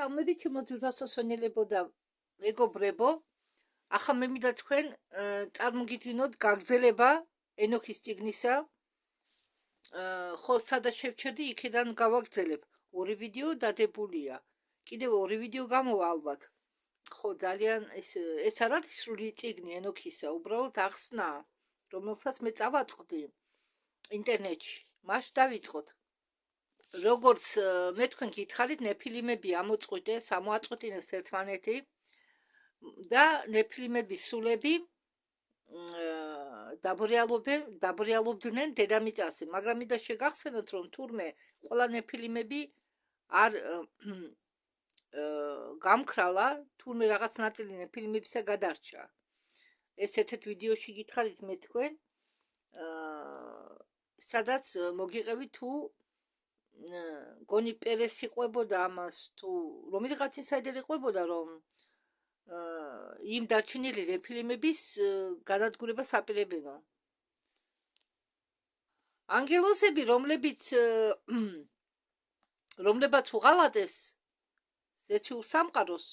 Salmები თემოძვრასოსონელებო და მეგობრებო, ახლა მე მინდა თქვენ წარმოგიდგინოთ გაგრძელება ენოქის წიგნისა. ხო, სადაც შევჩერდი, იქიდან გავაგრძელებ. ორი ვიდეო დადებულია. კიდევ ორი ვიდეო გამოვა ალბათ. ხო, ძალიან ეს არ არის სრული წიგნი ენოქისა, უბრალოდ ახსნა, რომელსაც მე წავაწყდი ინტერნეტში. მას დავიწყოთ. როგორც მე თქვენ გითხარით, ნეფილიმები ამოწყვიტეს, ამოაწყვეტინეს ერთმანეთი და ნეფილიმების სულები დაბრიალობდნენ დედამიწაზე, მაგრამ მინდა შეგახსენოთ, რომ თურმე ყველა ნეფილიმები არ გამქრალა, თურმე რაღაც ნაწილი ნეფილიმებისა გადარჩა. ეს ერთ ვიდეოში გითხარით მე თქვენ, სადაც მოგიყევით თუ გონი პერესი ყვებოდა ამას, თუ რომელიღაც ინსაიდერი ყვებოდა, რომ იმ დარჩენილი ნეფილიმების განადგურებას აპირებენ. ანგელოზები, რომლებაც უღალატეს ზეციურ სამყაროს,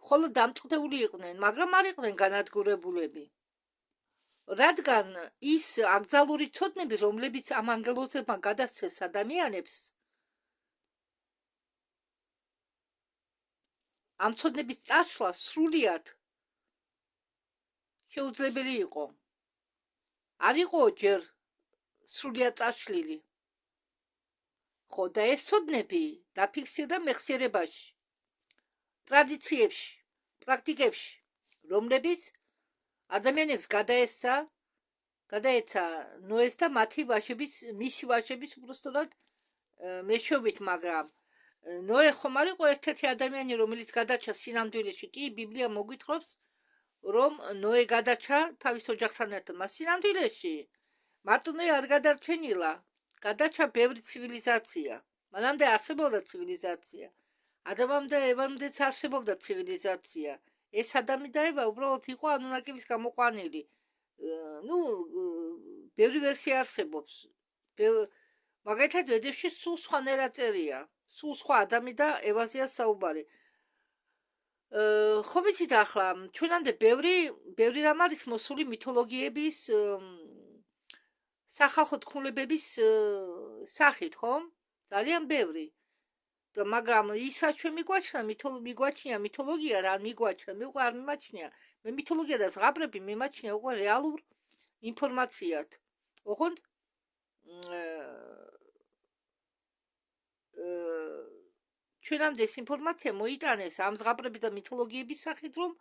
მხოლოდ დამწყდეული იყვნენ, მაგრამ არ იყვნენ განადგურებულები. რადგან ის აკრძალული ცოდნები, რომლებიც ამ ანგელოზებმა გადასცეს ადამიანებს, ამ ცოდნების წაშლა სრულიად შეუძლებელი იყო. არ იყო ჯერ სრულიად წაშლილი. ხო, და ეს ცოდნები დაფიქსირდა მეხსიერებაში, ტრადიციებში, პრაქტიკებში, რომლებიც ადამიანებს გადაეცა ნოეს და მისი ვაჟების უბრალოდ მეშვეობით, მაგრამ ნოე ხომ არ იყო ერთ-ერთი ადამიანი, რომელიც გადარჩა სინამდვილეში. კი, ბიბლია მოგვითხრობს, რომ ნოე გადარჩა თავის ოჯახთან ერთად, მაგრამ სინამდვილეში მარტო ნოე არ გადარჩენილა, გადარჩა ბევრი ცივილიზაცია. მანამდე არსებობდა ცივილიზაცია. ადამიანმა და ევამდეც არსებობდა ცივილიზაცია. ეს ადამი და ევა უბრალოდ იყო ანუნაკების გამოყვანილი. ბევრი ვერსია არსებობს. მაგალითად, ვედებში სულ სხვანაირად წერია. სულ სხვა ადამი და ევაზეა საუბარი. ხო ვიცით, ახლა ჩვენამდე ბევრი რამ არის მოსული მითოლოგიების, სახალხო თქმულებების სახით, ხო? ძალიან ბევრი. მაგრამ ის რაც ჩვენ მიგვაჩნია მითოლოგია, რა მიგვაჩნია, მე უკვე არ მიმაჩნია. მე მითოლოგია და ზღაპრები მიმაჩნია უკვე რეალურ ინფორმაციად. ოღონდ ჩვენამდე ეს ინფორმაცია მოიტანეს ამ ზღაპრების და მითოლოგიების სახით, რომ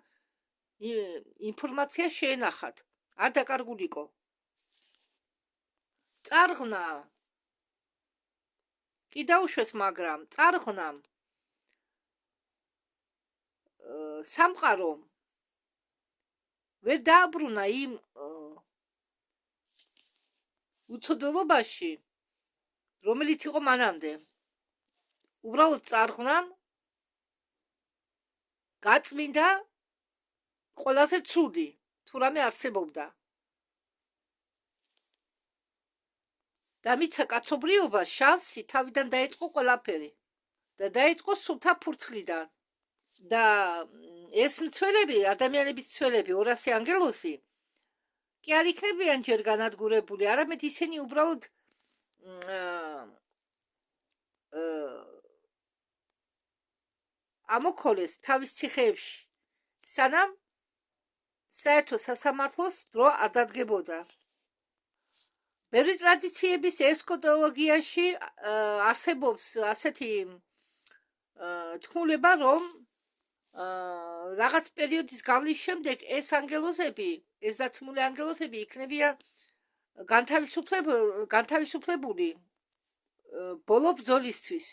ინფორმაცია შეენახათ, არ დაკარგულიყო. წარღვნა კი დაუშვეს, მაგრამ წარღვნამ სამყარო ვერ დააბრუნა იმ უცოდველობაში, რომელიც იყო მანამდე. უბრალოდ წარღვნამ გაწმინდა ყველაზე ცუდი, თუ რამე არსებობდა. და მიცა კაცობრიობას შანსი თავიდან დაიწყო ყველაფერი და დაიწყო სულთა ფურცლიდან. და ეს მცველები, ადამიანების მცველები, 200 ანგელოზი კი არ იქნებიან ჯერ განადგურებული, არამედ ისინი უბრალოდ ამოქოლეს თავის ციხეებში, სანამ საერთო სასამართლოს დრო არ დადგებოდა. ბევრი ტრადიციების ესქატოლოგიაში არსებობს ასეთი თქმულება, რომ რაღაც პერიოდის გავლის შემდეგ ეს ანგელოზები, ეს დაცმული ანგელოზები იქნებიან განთავისუფლებული ბოლო ბრძოლისთვის.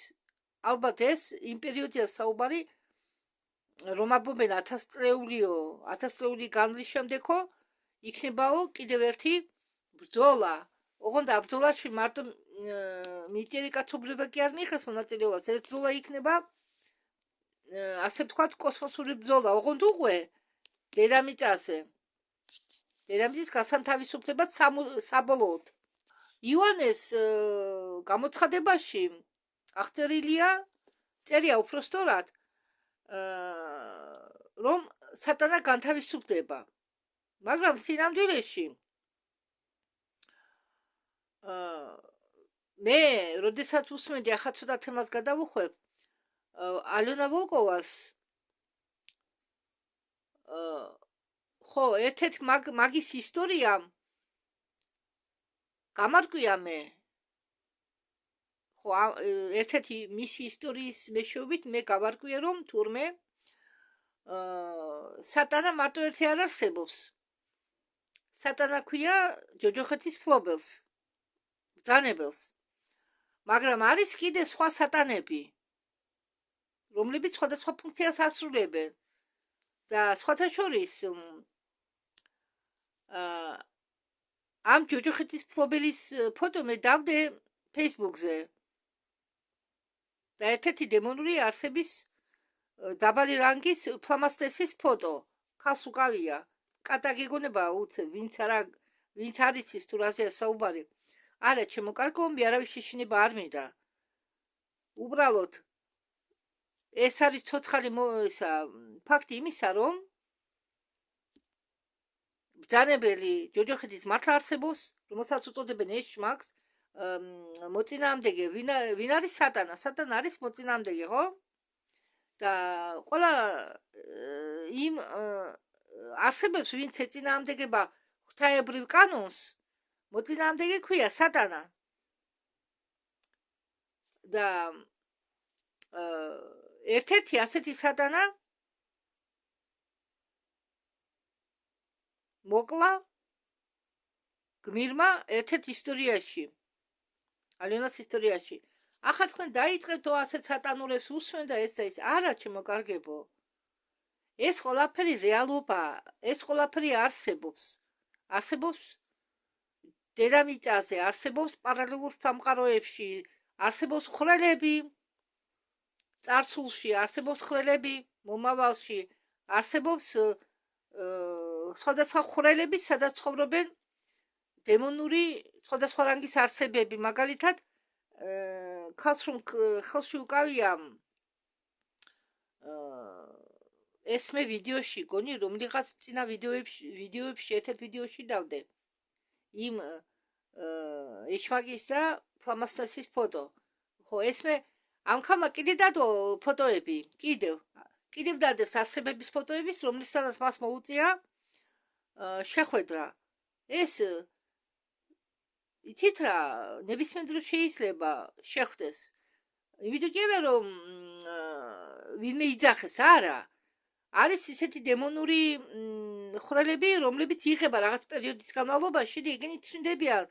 ალბათ ეს იმ პერიოდია საუბარი, რომ აბობენ 1000 წლეული განმლის შემდეგო იქნებაო კიდევ ერთი ბრძოლა. ოღონდ ამ ბრძოლაში მარტო მიწიერი კაცობრიობა კი არ მიიღეს მონაწილეობას. ეს ბრძოლა იქნება, ასე ვთქვათ, კოსმოსური ბრძოლა. ოღონდ უკვე დედამიწაზე. დედამიწის გასანთავისუფლებას საბოლოოდ. იოანეს გამოცხადებაში აღწერილია, წერია უпростоრად, რომ სატანა განთავისუფლდება. მაგრამ სინამდვილეში მე, როდესაც უსმენდი, ახლა ცოტა თემას გადავუხვევ, ალენა ვოლკოვას, ხო, ერთ-ერთი მაგის ისტორია გამარკვია მე. ხო, ერთ-ერთი მისი ისტორიის მეშვეობით მე გავარკვია, რომ თურმე სატანა მარტო ერთი არ არსებობს. სატანა ქვია ჯოჯოხეთის ფლობელს, ბრძანებელს. მაგრამ არის კიდე სხვა სატანები, რომლებიც სხვადასხვა ფუნქციას ასრულებენ. და სხვათა შორის ამ ჯოჯოხეთის ფლობელის ფოტო მე დავდე Facebook-ზე. და ერთ-ერთი დემონური არსების დაბალი რანგის ფლამასტესის ფოტო. ხას უკავია. კატა გეგონება უცებ, ვინც არ იცის თუ რაზეა საუბარი. არა, ჩემო კარგომბი, არავის შეშინება არ მინდა. უბრალოდ ეს არის ცოცხალი ფაქტი იმისა, რომ ბრძანებელი ჯოჯოხეთის მართლა არსებობს, რომელსაც უწოდებენ ეშმაკს, მოწინააღმდეგე. ვინ არის სატანა? სატანა არის მოწინააღმდეგე, ხო? და ყველა იმ არსებებს, ვინც ეწინააღმდეგება ღვთაებრივ კანონს, მოწინააღმდეგე ქვია სატანა. და ერთ-ერთი ასეთი სატანა მოკლა გმირმა ერთ-ერთ ისტორიაში, ალენას ისტორიაში. ახლა თქვენ დაიწყებთ ასეთ სატანურებს უსმენ და ეს და ის. არა, ჩემო კარგებო. ეს ყველაფერი რეალობაა, ეს ყველაფერი არსებობს. არსებობს დედამიწაზე, არსებობს პარალელურ სამყაროებში, არსებობს ხვრელები წარსულში, არსებობს ხვრელები მომავალში, არსებობს სხვადასხვა ხვრელები, სადაც ცხოვრობენ დემონური სხვადასხვა რანგის არსებები. მაგალითად, ხელში უკავია ეს მე ვიდეოში გონი, რომლიღაც წინა ვიდეოებში ერთ-ერთ ვიდეოში დავდე იმ ეშმაკის და ფლამასტესის ფოტო. ხო, ეს მე ამ ხალმა კიდე დადო ფოტოები, კიდევ დადებს არსებების ფოტოების, რომლისთანაც მას მოუწია შეხვედრა. ეს იცით რა, ნებისმიერ დროს შეიძლება შეხვდეს. იმიტომ კი არა, რომ ვინმე იძახებს, არა. არის ისეთი დემონური ხვრელები, რომლებიც იღება რაღაც პერიოდის განმავლობაში და ეგენი თვინდებიან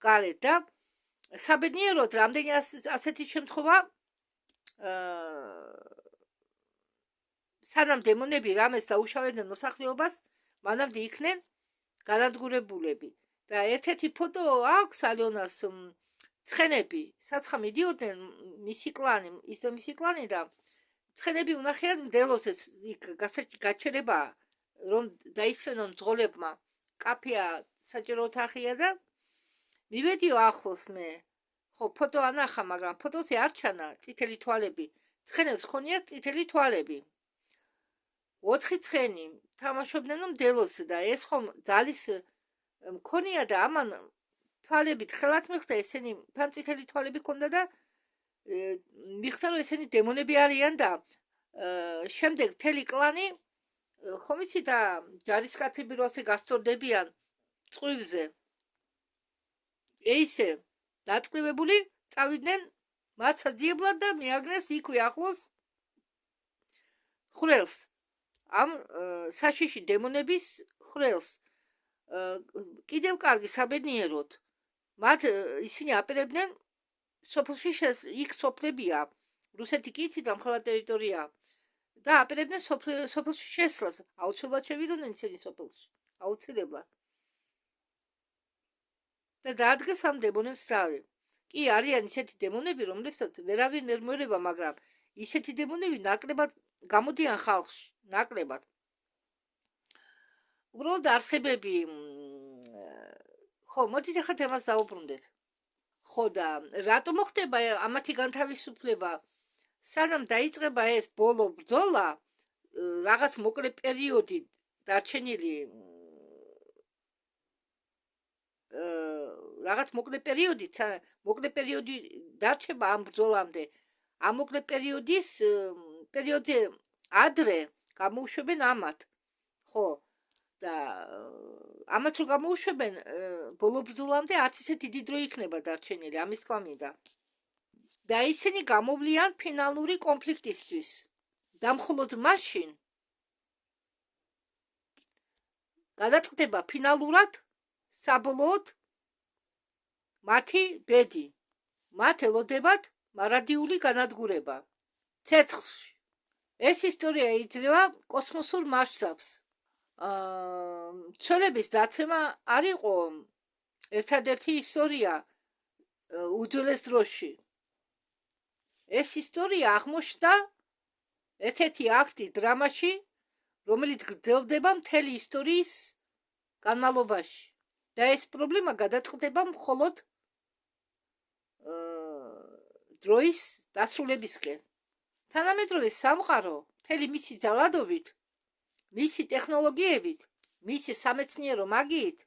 გარეთ და საბედნიეროდ რამდენი ასეთი შემთხვევა სანამ დემონები რამეს დაუშავებდნენ მოსახლეობას, მანამდე იქნენ განადგურებულები. და ერთ-ერთი ფოტო აქვს ალენას ცხენები, საცხა მიდიოდნენ მისი კლანი, ის და მისი კლანი და ცხენები უნახიათ მდელოს ეს გაჩერება, რომ დაისვენონ ძღოლებმა. კაფეა საჭირო ოთახია და მივედიო ახლოს მე. ხო, ფოტო ანახა, მაგრამ ფოტოზე არ ჩანა წითელი თვალები. ცხენებს ხონიათ წითელი თვალები. 4 ცხენი თამაშობდნენ მდელოს და ეს ხომ ძალის მქონია და ამან თვალებით ხელად მიხდა, ესენი თან წითელი თვალები ქონდა და მიხდა, რომ ესენი დემონები არიან და შემდეგ მთელი კლანი ხომ იცი და ჯარისკაცები რო ასე გასწორდებიან წყვილზე. ისე დაწყვივებული წავიდნენ მათ საძიებლად და მიაგნეს იქვე ახლოს ხვრელს. ამ საშიში დემონების ხვრელს. კიდევ კარგი საბედნიეროდ მათ ისინი აპირებდნენ სოფელში იქ სოფლებია, რუსეთი კი იცით ამ ხელა ტერიტორია და აპირებდნენ სოფელში შესვლას. აუცილებლად შევიდოდნენ ისინი სოფელში, აუცილებლად. და დაადგეს ამ დემონებს თავი. კი არიან ისეთი დემონები, რომლებსაც ვერავინ ვერ მოერება, მაგრამ ისეთი დემონები ნაკლებად გამოდიან ხალხში, ნაკლებად. უბრალოდ არსებები, ხო, მოდით ახლა თემას დავუბრუნდეთ. ხო და რატომ მოხდება ამათი განთავისუფლება? სანამ დაიწყება ეს ბოლო ბრძოლა, რაღაც მოკლე პერიოდი დარჩენილი რაღაც მოკლე პერიოდი დარჩება ამ ბრძოლამდე. ამ მოკლე პერიოდზე ადრე გამოუშვებენ ამათ. ხო და ამათ რო გამოუშვებენ ბოლო ბრძოლამდე არც ისე დიდი დრო იქნება დარჩენილი ამის თქვა მინდა. და ისინი გამოვლიან ფინალური კონფლიქტისთვის. და მხოლოდ მაშინ გადაწყდება ფინალურად საბოლოოდ მათი ბედი. მათ ელოდებათ მარადიული განადგურება ცეცხლში. ეს ისტორია იძლევა კოსმოსურ მასშტაბს. ცოლების დაცემა არ იყო ერთადერთი ისტორია უძველეს დროში. ეს ისტორია აღმოჩნდა ერთ-ერთი აქტი დრამაში, რომელიც გრძელდება მთელი ისტორიის განმავლობაში. და ეს პრობლემა გადაწყდება მხოლოდ დროის დასრულებისკენ. თანამედროვე სამყარო მთელი მისი ძალადობით, მისი ტექნოლოგიებით, მისი სამეცნიერო მაგიით,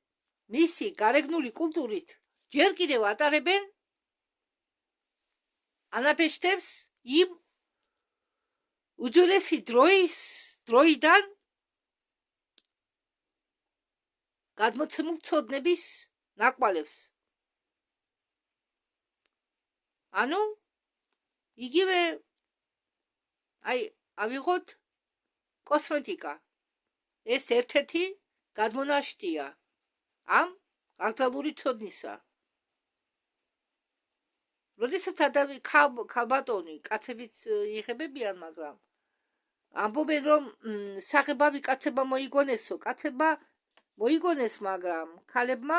მისი გარეგნული კულტურით ჯერ კიდევ ატარებენ ანაბეჭდებს იმ უძველესი დროიდან გადმოცემულ ცოდნების ნაკვალევს. ანუ იგივე ავიღოთ კოსმეტიკა. ეს ერთ-ერთი გადმონაშთია ამ აქტუალური ცოდნისა. როდესაც ქალბატონი კაცებიც იღებებიან, მაგრამ ამბობენ რომ საღებავი კაცება მოიგონესო, კაცება მოიგონეს, მაგრამ ქალებმა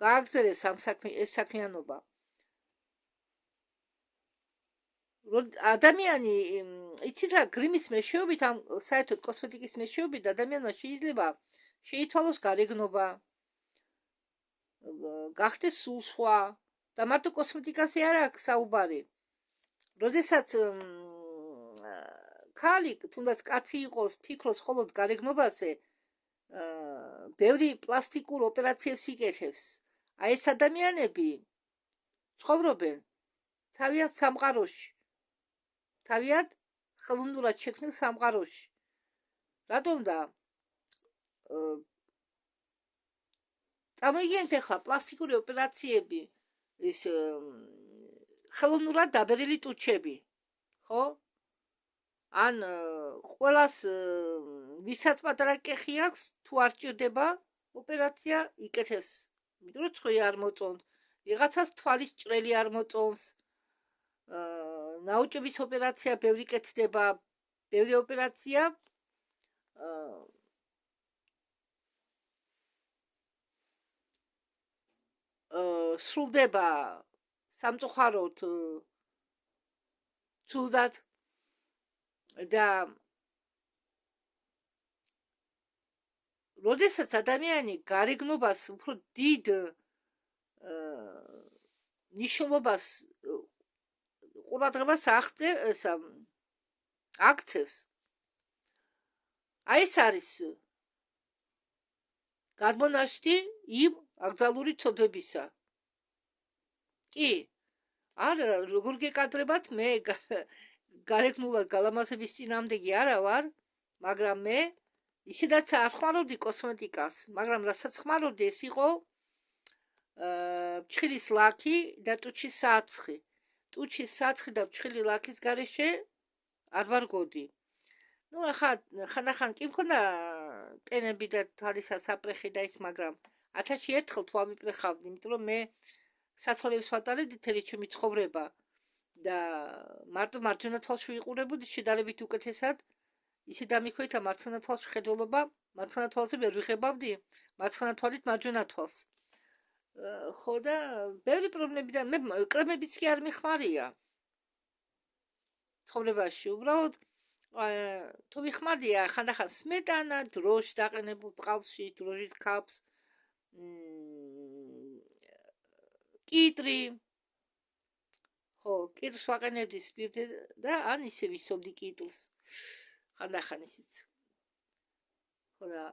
გააგრძელეს ეს საქმიანობა. ადამიანი იცით რა, გრიმის მეშვეობით, ამ საერთოდ კოსმეტიკის მეშვეობით ადამიანმა შეიძლება შეითვალოს გარეგნობა, გახდეს სულ სხვა და მარტო კოსმეტიკაზე არ აქვს საუბარი. როდესაც ქალი, თუნდაც კაცი იყოს, ფიქრობს მხოლოდ გარეგნობაზე, ბევრი პლასტიკურ ოპერაციებს იკეთებს. აი ეს ადამიანები ცხოვრობენ თავიანთ სამყაროში, თავიანთ ხელოვნურად შექმნილ სამყაროში. რატომ და წამოიგინეთ ახლა პლასტიკური ოპერაციები, ის ხელოვნურად დაბერილი ტუჩები, ხო? ან ყველას ვისაც პატარა კეხი აქვს, თუ არ ჭირდება ოპერაცია, იკეთებს. იმიტომ რომ ცხრი არ მოწონს, ვიღაცას თვალის ჭრელი არ მოწონს, ნაოჭების ოპერაცია ბევრი კეთდება, ბევრი ოპერაცია სრულდება სამწუხაროდ ცუდად და როდესაც ადამიანი გარეგნობას უფრო დიდ ნიშნულობას ყურადღებას აქცევს, აი ეს არის გადმონაშთი იმ აქტუალური ცოდვებისა. კი, არა, როგორ გეკადრებათ, მე გარეგნულად გალამაზების წინამდეგი არა ვარ, მაგრამ მე ისედაც არ ხმარობდი კოსმეტიკას, მაგრამ რასაც ხმარობდი, ეს იყო ფჩხილის ლაქი და ტუჩის საცხი. ტუჩის საცხი და ფჩხილი ლაქის გარეშე არ ვარგოდი. ნუ ახლა ხანდახან კი მქონდა ტენები და თალისა საპრეხი და ის, მაგრამ 1000-ში ერთხელ თუ ამიპრეხავდი, იმიტომ რომ მე საცოლებს ვატარებდი მთელი ჩემი ცხოვრება და მარტო მარჯვენა თვალში ვიყურებოდი შედარებით უკეთესად. ისე დამიხვეითა მარცხენა თვალში ხედველობა, მარცხენა თვალზე ვერ ვიღებავდი, მარცხენა თვალით მარჯვენა თვალს. ხო და ბევრი პრობლემები და მე კრემებიც კი არ მიხმარია ცხოვრებაში. უბრალოდ თუ ვიხმარდია ხანდახან სმეტანა, დროშს დაყენებულ წყალში, დროშის ქაფს, კიტრი ხო კირს ვაყენებდი სპირტზე და ან ისე ვისობდი კიტლს ხანდახან ისიც ხო და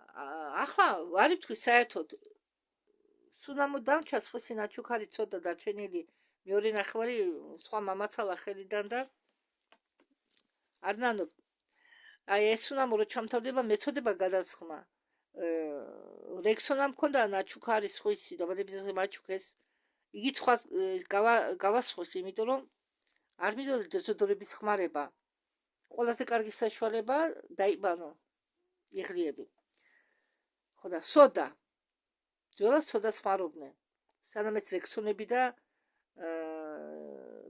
ახლა ვარ ვთქვი საერთოდ სუნამო დამჩას ხო სინაჩუქარი ცოტა დარჩენილი მეორე ნახევარი სხვა მამაცალა ხელიდან და არ ნანო აი ეს სუნამო რო ჩამთავრდება მეწოდება გადასხმა რექსონამ მქონდა ნაჩუქარი სხვისი დაბადებისაზე მაჩუქეს იგი სხვა გავასხოს იმიტომ რომ არ მიდოდა დეზოდორების ხმარება ყველაზე კარგი საშუალება დაიბანო იღლიები ხო და სოდა ძველად სოდას ხმარობდნენ სანამ ეს რექსონები და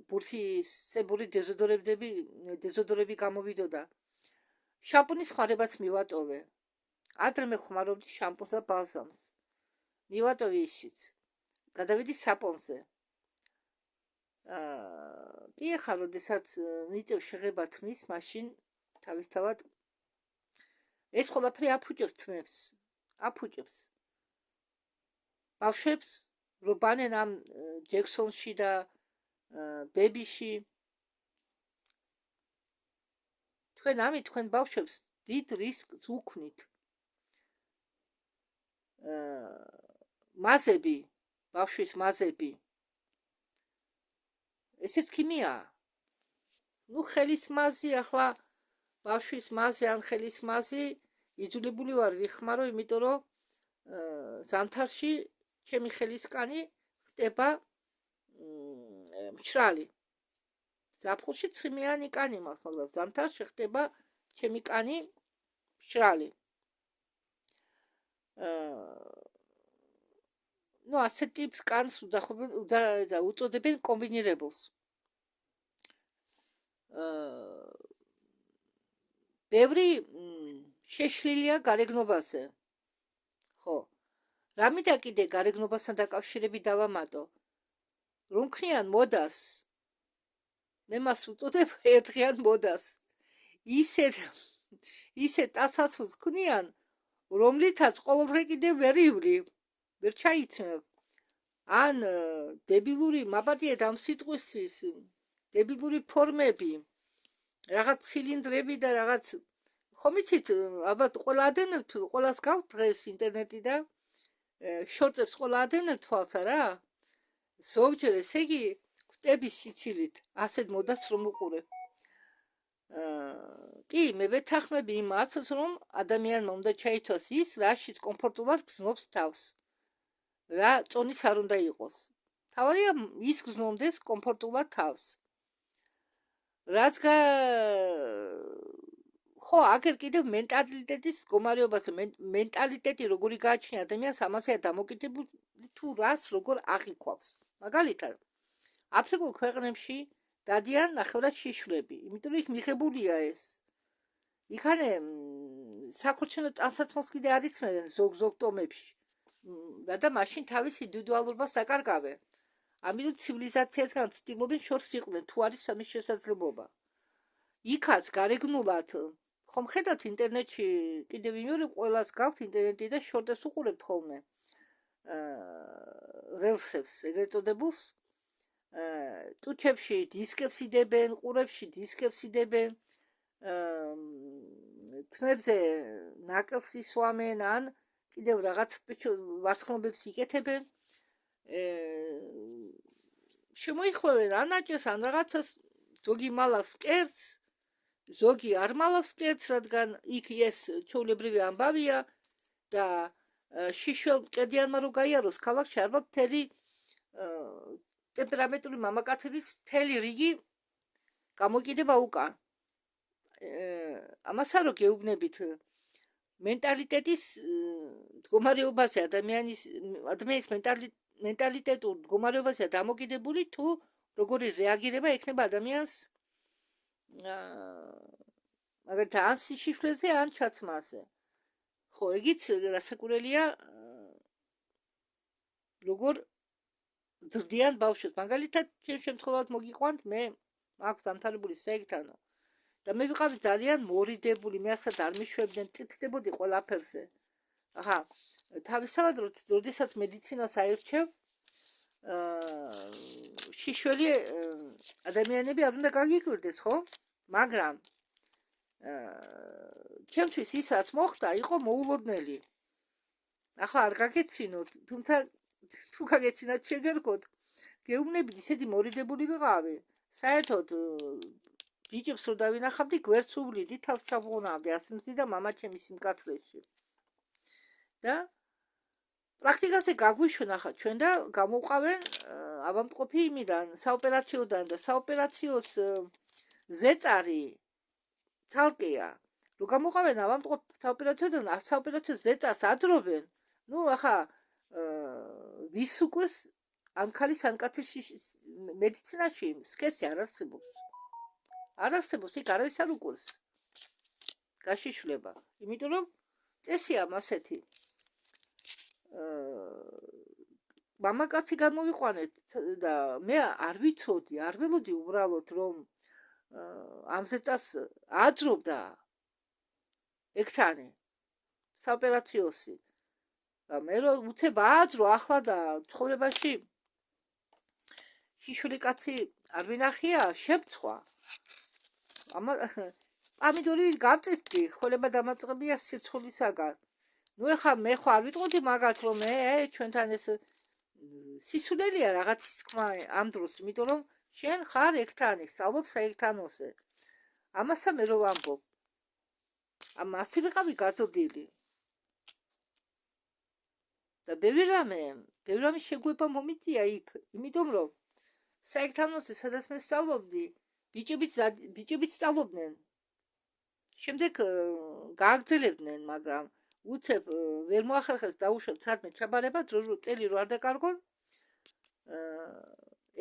ბურთისებური დეზოდორები გამოვიდოდა შამპუნის ხმარებაც მივატოვე ადრე მე ხმარობდი შამპუნს და ბალზამს მივატოვე ისიც გადავიდი საპონზე კი ახლა როდესაც მიწევ შეღება თმის მაშინ თავისთავად ეს ყველაფერი აფუჭებს თმებს აფუჭებს ბავშვებს რო ბანენ ამ ჯექსონში და ბებიში თქვენ ბავშვებს დიდ რისკს უქმნით მაზები ბავშვის მაზები ესეც ქიმიაა ნუ ხელის მაზი ახლა ბავშვის მაზი ან ხელის მაზი იძულებული ვარ ვიხმარო იმიტომ რომ ზამთარში ჩემი ხელისკანი ხდება მშრალი ზაფხულში ცხიმიანი კანი მაქვს მაგრამ ზამთარში ხდება ჩემი კანი მშრალი ну ასეთ ტიპს კანს უწოდებენ კომბინირებულს ბევრი შეშლილია გარეგნობაზე ხო რამიდან კიდე გარეგნობასთან დაკავშირებით დავამატო რომ ქნიან მოდას მე მას უწოდებ ერთღიან მოდას ისე ტასაცულს ქნიან რომლითაც ყოველდღე კიდე ვერ ივლი ვერ ჩაიცმევ ან დებილური მაბადიეთ ამ სიტყვისთვის დებილური ფორმები რაღაც ცილინდრები და რაღაც ხომ იცით ალბათ ყველა ადევნებთ ყველას გაქვთ დღეს ინტერნეტი და შორტებს ყველა ადევნებთ თვალს არა ზოგჯერ ესე იგი კვტები სიცილით ასეთ მოდას რომ უყურებ კი მე ვეთანხმები იმას რომ ადამიანმა უნდა ჩაითვალოს ის რაშიც კომფორტულად გზნობს თავს რა წონის არ უნდა იყოს თავარია ის გზნომდეს კომფორტულად თავს რაც ხო აგერ კიდევ მენტალიტეტის მდგომარეობაზე მენტალიტეტი როგორი გააჩნია ადამიანს ამასეა დამოკიდებული თუ რას როგორ აღიქვავს მაგალითად აფრიკულ ქვეყნებში დადიან ნახევრად შიშვლები იმიტომ რომ იქ მიღებულია ეს იქანე საქორჩინო ტანსაცმელს კიდე არ იცნობენ ზოგ ტომებში და მაშინ თავის ინდივიდუალურობას დაკარგავენ ამიტომ ცივილიზაციასგან ცდილობენ შორს იყვნენ თუ არის ამის შესაძლებლობა იქაც გარეგნულად ხომ ხედავთ ინტერნეტში კიდევ ვინმე ყველას გაქვთ ინტერნეტი და შორტებს უყურებთ ხოლმე რელსებს ეგრეთ წოდებულს ტუჩებში დისკებს იდებენ ყურებში დისკებს იდებენ თმებზე ნაკლს ისვამენ ან კიდევ რაღაც ვარცხნილობებს იკეთებენ შემოიხვევენ ან აჭეს ან რაღაცას ზოგი მალავს კერძს ზოგი არ მალავს კერძს რადგან იქ ეს ჩვეულებრივი ამბავია და შიშველ მკერდიანმა რო გაიაროს ქალაქში ალბათ მთელი ტემპერამენტული მამაკაცების მთელი რიგი გამოკიდება უკან ამასა რო გეუბნებით მენტალიტეტის მდგომარეობაზე ადამიანის მენტალიტეტურ მდგომარეობაზე დამოკიდებული თუ როგორი რეაგირება ექნება ადამიანს მაგალითად ან სიშიშვლეზე ან ჩაცმაზე ხო ეგიც რასაკურელია როგორ ზრდიან ბავშვებს მაგალითად ჩემ შემთხვევაში მოგიყვანთ მე მაქვს დამთავრებული საექთანო და მე ვიყავი ძალიან მორიდებული მე ასაც არ მიშვებდნენ წითდებოდი ყველაფერზე ახლა თავისთავად როდესაც მედიცინას აირჩევ შიშველი ადამიანები არ უნდა გაგიკვირდეს, ხო? მაგრამ ჩემთვის ის რაც მოხდა, იყო მოულოდნელი. ახლა არ გაგეცინოთ, თუმცა თუ გაგეცინათ შეგერგოთ, გეუბნებით ისეთი მორიდებული ვიყავი. საერთოდ ბიჭებს რო დავინახავდი, გვერდს უვლიდი, თავს ჩავღუნავდი, ასმზდი და მამა ჩემი სიმკაცრეში. და პრაქტიკაზე გაგვიშვა ხა ჩვენ და გამოვყავენ ავადმყოფი იმიდან, საოპერაციოდან და საოპერაციოს ზეწარი ცალკეა. რო გამოვყავენ ავადმყოფ საოპერაციოდან, საოპერაციოს ზეწარს აძრობენ. ნუ ახლა ვის უყურს ამ ქალის ან კაცის მედიცინაში სქესი არ არსებობს. არ არსებობს, იქ არავის არ უყურს. გაშიშვლება. იმიტომ რომ წესია ასეთი. მამაკაცი გამოვიყვანეთ და მე არ ვიცოდი, არ ველოდი უბრალოდ რომ ამ ზეწარს აძრობდა ექთანი საოპერაციოსი. და მე რომ უცებ ააძრო ახლა და ცხოვრებაში შიშველი კაცი არ ვინახია, შემწვა. პამიდორი გავწეთდი, ხოლება დამაწყებია სიცხულისაგან. ნუ ეხლა მე ხო არ ვიტყოდი მაგათ რომ ჩვენთან ეს სისულელია რაღაცის თქმა ამ დროს, იმიტომ რომ შენ ხარ ექთანი, სწავლობ საექთანოზე. ამასა მე რო ვამბობ. ასე ვიყავი გაზრდილი. და ბევრი რამე შეგვება მომიწია იქ, იმიტომ რომ საექთანოზე სადაც მე ვსწავლობდი, ბიჭებიც სწავლობდნენ. შემდეგ გააგრძელებდნენ, მაგრამ უცებ ვერ მოახერხეს დაუშვათ სადმე ჩაბარება, წელი რო არ დაკარგონ,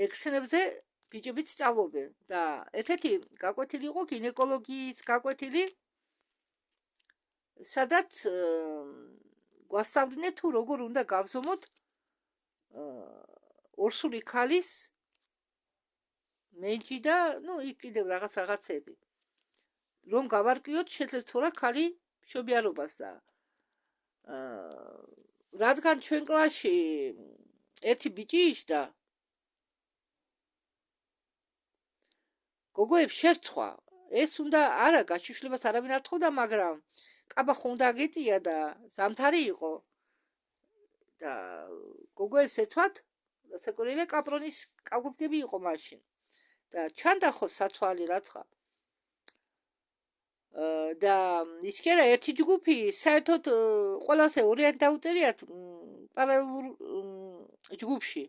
ექშენებზე ბიჭებიც სწავლობენ და ერთ-ერთი გაკვეთილი იყო გინეკოლოგიის გაკვეთილი, სადაც გვასწავლიდნენ თუ როგორ უნდა გავზომოთ ორსული ქალის მეჯი და ნუ იქ კიდევ რაღაცები. რომ გავარკვიოთ შეძლებს თუ რა ქალი მშობიარობას და რადგან ჩვენ კლასში ერთი ბიჭი ისდა გოგოებს შერცხვა, ეს უნდა არა გაშიშვლებას არავინ არ თხოვდა, მაგრამ კაბა ხო უნდა აგეტია და ზამთარი იყო და გოგოებს ეცვათ საკურილე კაპრონის კაგუდგები იყო მაშინ და ჩანდა ხო საცვალი რაცხა და ის კი არა ერთი ჯგუფი საერთოდ ყველაზე ორიან დაუწერიათ პარალელურ ჯგუფში,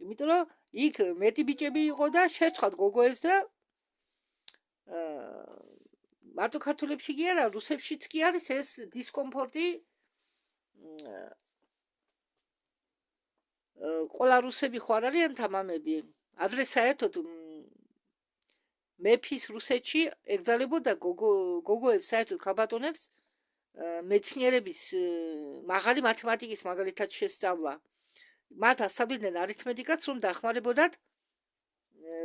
იმიტომ რომ იქ მეტი ბიჭები იყო და შერცხათ გოგოებს და მარტო ქართულებში კი არა, რუსებშიც კი არის ეს დისკომფორტი. ყველა რუსები ხო არ არიან თამამები. ადრე საერთოდ მეფის რუსეთში ეკრძალებოდა გოგოებს საერთოდ ქალბატონებს მეცნიერების მაღალი მათემატიკის მაგალითად შესწავლა. მათ ასწავლიდნენ არითმეტიკაც, რომ დახმარებოდათ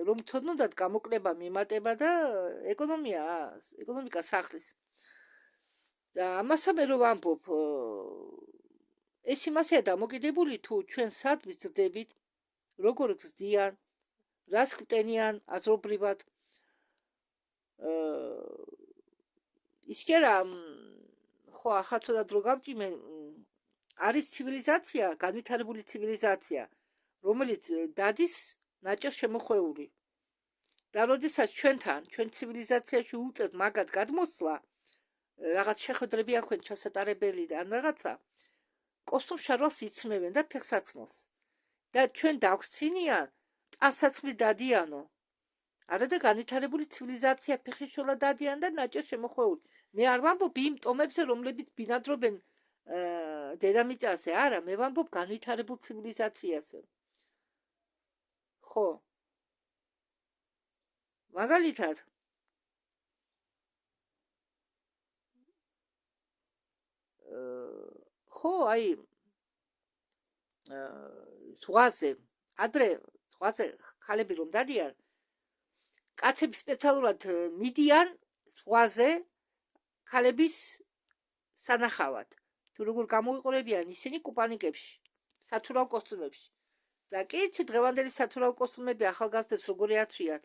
რომ თოდნოდათ გამოკლება მიმატება და ეკონომიკა სახლის. და ამასა მე რო ვამბობ, ეს იმასია დამოკიდებული თუ ჩვენ სად ვიზრდებით, როგორ გზდიან, რას ხვტენიან აზრობრივად. ის კი არა, ხო ახლა ცოტა დრო გავჭიმე, არის ცივილიზაცია, განვითარებული ცივილიზაცია, რომელიც დადის ნაჭერ შემოხვეული. და როდესაც ჩვენ ცივილიზაციაში უწევთ მაგათ გადმოსვლა, რაღაც შეხვედრები აქვენ ჩასატარებელი და ან რაღაცა, კოსტუმ შარვალს იცმევენ და ფეხსაცმელს. და ჩვენ დაგვცინიან, ტანსაცმლი დადიანო. არა და განვითარებული ცივილიზაცია ფეხიშოლა დადიან და ნაჭერ შემოხვეული. მე არ ვამბობ იმ ტომებზე, რომლებიც ბინადრობენ დედამიწაზე, არა, მე ვამბობ განვითარებულ ცივილიზაციაზე. ხო. მაგალითად ხო, აი ზღვაზე, ადრე ზღვაზე ხალები რომ დადიან, კაცები სპეციალურად მიდიან ზღვაზე ხალების სანახავად. თუ როგორ გამოიყურებიან ისინი კუპანიკებში, სათურავ კოსტუმებში. და კი იცი დღევანდელი სათურაო კოსტუმები ახალგაზრდებს როგორი ათვიათ.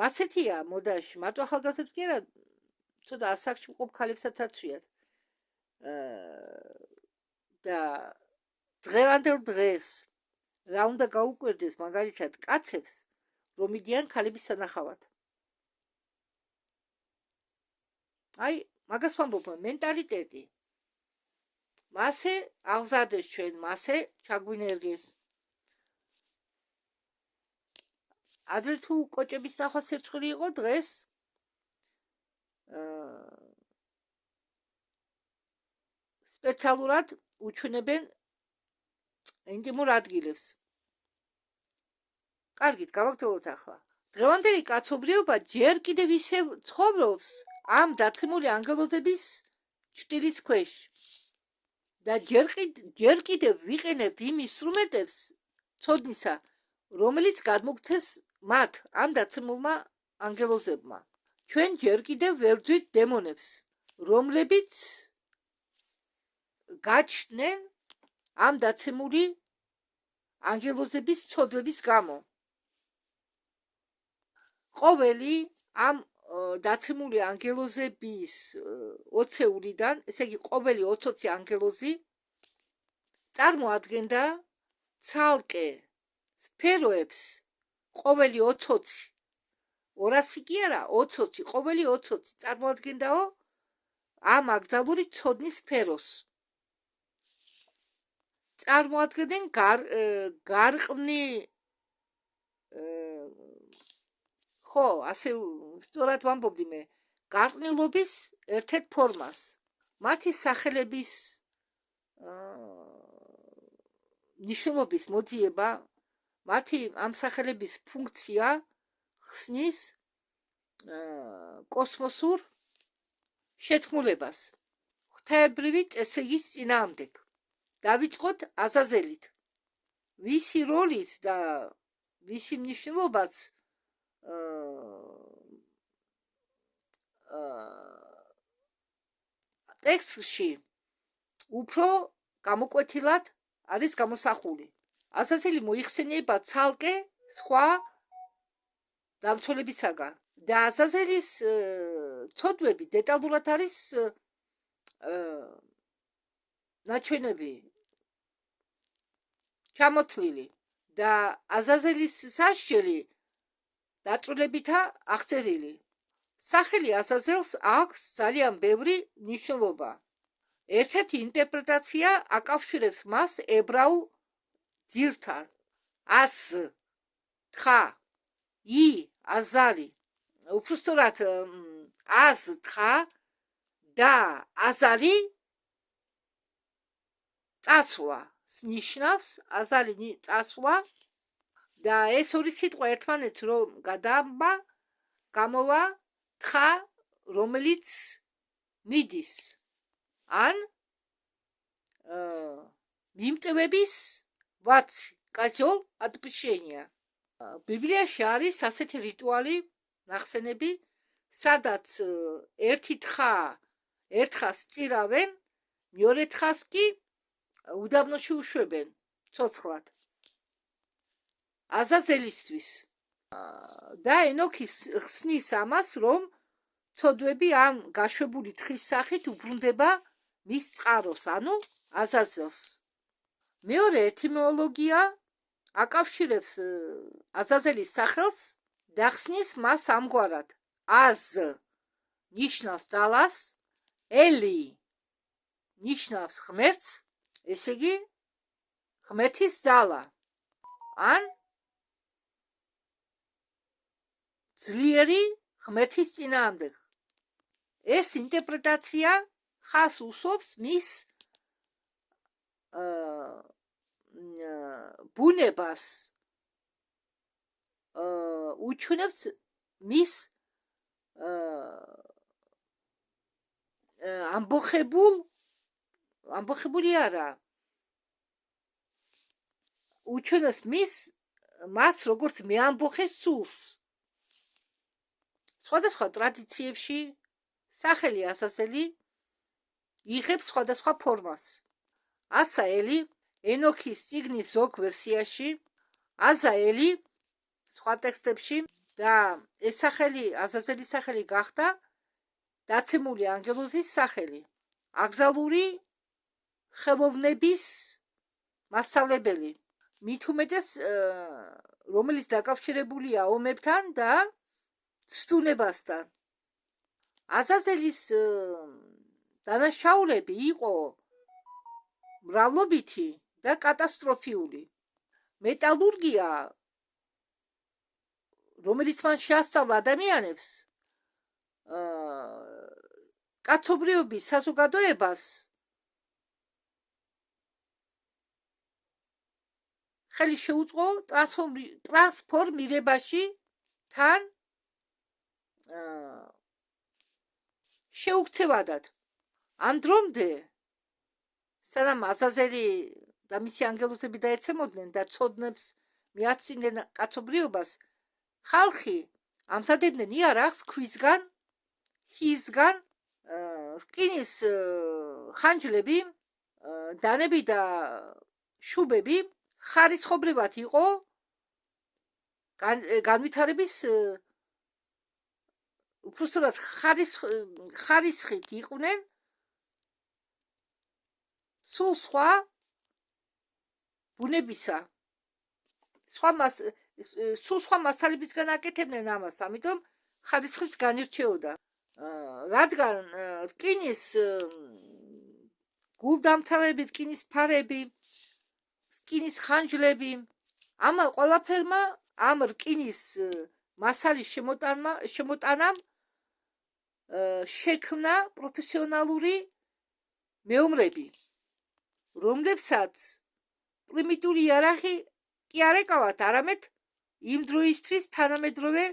მასეთია მოდაში, მარტო ახალგაზრდებს კი არა, ცოტა ასაკში მყოფ ქალებსაც ათვიათ. და დღევანდელ დღეს რა უნდა გაუკვირდეს მაგალითად კაცებს, რომ მიდიან ქალების სანახავად. აი, მაგას ვამბობ, მენტალიტეტი. მასე აღზარდეს ჩვენ, მასე ჩაგვინერგეს. ადრე თუ კოჭების ნახვა სირცხვილი იყო, დღეს სპეციალურად უჩვენებენ ინტიმურ ადგილებს. კარგით, გავაგრძელოთ ახლა. დღევანდელი კაცობრიობა ჯერ კიდევ ისევ ცხოვრობს ამ დაცემული ანგელოზების ჭტილის ქვეშ. და ჯერ კიდევ ვიყენებთ იმ ინსტრუმენტებს ცოდნისა, რომელიც გადმოგცეს მათ ამ დაცემულმა ანგელოზებმა. ჩვენ ჯერ კიდევ ვერ ვძვით დემონებს, რომლებიც გაჩნდნენ ამ დაცემული ანგელოზების ცოდვების გამო. ყოველი ამ დაცემული ანგელოზების 20-იდან, ესე იგი ყოველი 20 ანგელოზი წარმოადგენდა ცალკე სფეროებს, ყოველი 20, 200 კი არა, 20, ყოველი 20 წარმოადგენდაო ამ აკრძალული ცოდნის სფეროს. წარმოადგენენ გარყვნი ხო, ასე სწორად ვამბობდი მე, გარყვნილობის ერთ-ერთ ფორმას. მათი სახელების ნიშნულობის მოძიება, მათი ამ სახელების ფუნქცია ხსნის კოსმოსურ შეთქმულებას, ღვთაებრივი წესრიგის წინააღმდეგ. დავიწყოთ აზაზელით, ვისი როლიც და ვისი მნიშვნელობაც ტექსტში უფრო გამოკვეთილად არის გამოსახული. აზაზელი მოიხსენიება ცალკე სხვა დამცველებისაგან და აზაზელის ცოდვები დეტალურად არის ნაჩვენები ჩამოთვლილი და აზაზელის სასჯელი დაწვრილებითა აღწერილი. სახელი აზაზელს აქვს ძალიან ბევრი მნიშვნელობა. ერთ-ერთი ინტერპრეტაცია აკავშირებს მას ებრაულ ძირთან. ას, თხა, ი, აზალი. უფრო სწორად, ას, თხა და აზალი წასვლა. ნიშნავს აზალი წასვლა და ეს ორი სიტყვა ერთმანეთს რომ გადააბა, გამოვა თხა, რომელიც მიდის. ან მიმტვების ვაცი, კозёл отпущения. ბიბლიაში არის ასეთი რიტუალი ნახსენები, სადაც ერთი თხა ერთხას წირავენ, მეორე თხას კი უდაბნოში უშვებენ ცოცხლად. აზაზელისთვის. და ენოქი ხსნის ამას, რომ ცოდვები ამ გაშვებული თხის სახით უბრუნდება მის წყაროს, ანუ აზაზელს. მეორე ეტიმოლოგია აკავშირებს აზაზელის სახელს და ხსნის მას ამგვარად. აზ ნიშნავს ძალას, ელი ნიშნავს ღმერთს, ესე იგი ღმერთის ძალა. ან ძლიერი ღმერთის წინააღმდეგ. ეს ინტერპრეტაცია ხას უსვამს მის ბუნებას, უჩვენებს მის ამბოხებული არა, უჩვენებს მას როგორც მეამბოხეს სულს. სხვადასხვა ტრადიციებში სახელი აზაზელი იღებს სხვადასხვა ფორმას. ასაელი ენოქის წიგნის ზოგ ვერსიაში, აზაელი სხვა ტექსტებში და ეს სახელი, აზაზელის სახელი გახდა დაცემული ანგელოზის სახელი. აკრძალული ხელოვნების მასწავლებელი. მით უმეტეს რომელიც დაკავშირებულია ომებთან და ცდუნებასთან. აზაზელის დანაშაულები იყო მრავლობითი და კატასტროფიული. მეტალურგია, რომელიც მან შეასწავლა ადამიანებს, კაცობრიობის საზოგადოებას ხელი შეუწყო ტრანსფორმირებაში თან შეუქცევადად. ამ დრომდე, სანამ აზაზელი და მისი ანგელოზები დაეცემოდნენ და ცოდნებს მიაცინდნენ კაცობრიობას, ხალხი ამზადებდნენ იარაღს ქვისგან, ხისგან, რკინის ხანჯლები, დანები და შუბები ხარისხობრივად იყო განვითარების უпростоრად ხარისხით იყვნენ სულ სხვა ბუნებისა. სულ სხვა მასალებისგან აკეთებდნენ ამას, ამიტომ ხარისხიც განირჩეოდა. რადგან რკინის გულდამთავრები, რკინის ფარები, რკინის ხანჯლები, ამ ყველაფერმა, ამ რკინის მასალის შემოტანამ შექმნა პროფესიონალური მეომრები, რომლებსაც პრიმიტიული იარაღი კი არ ეკავათ, არამედ იმ დროისთვის თანამედროვე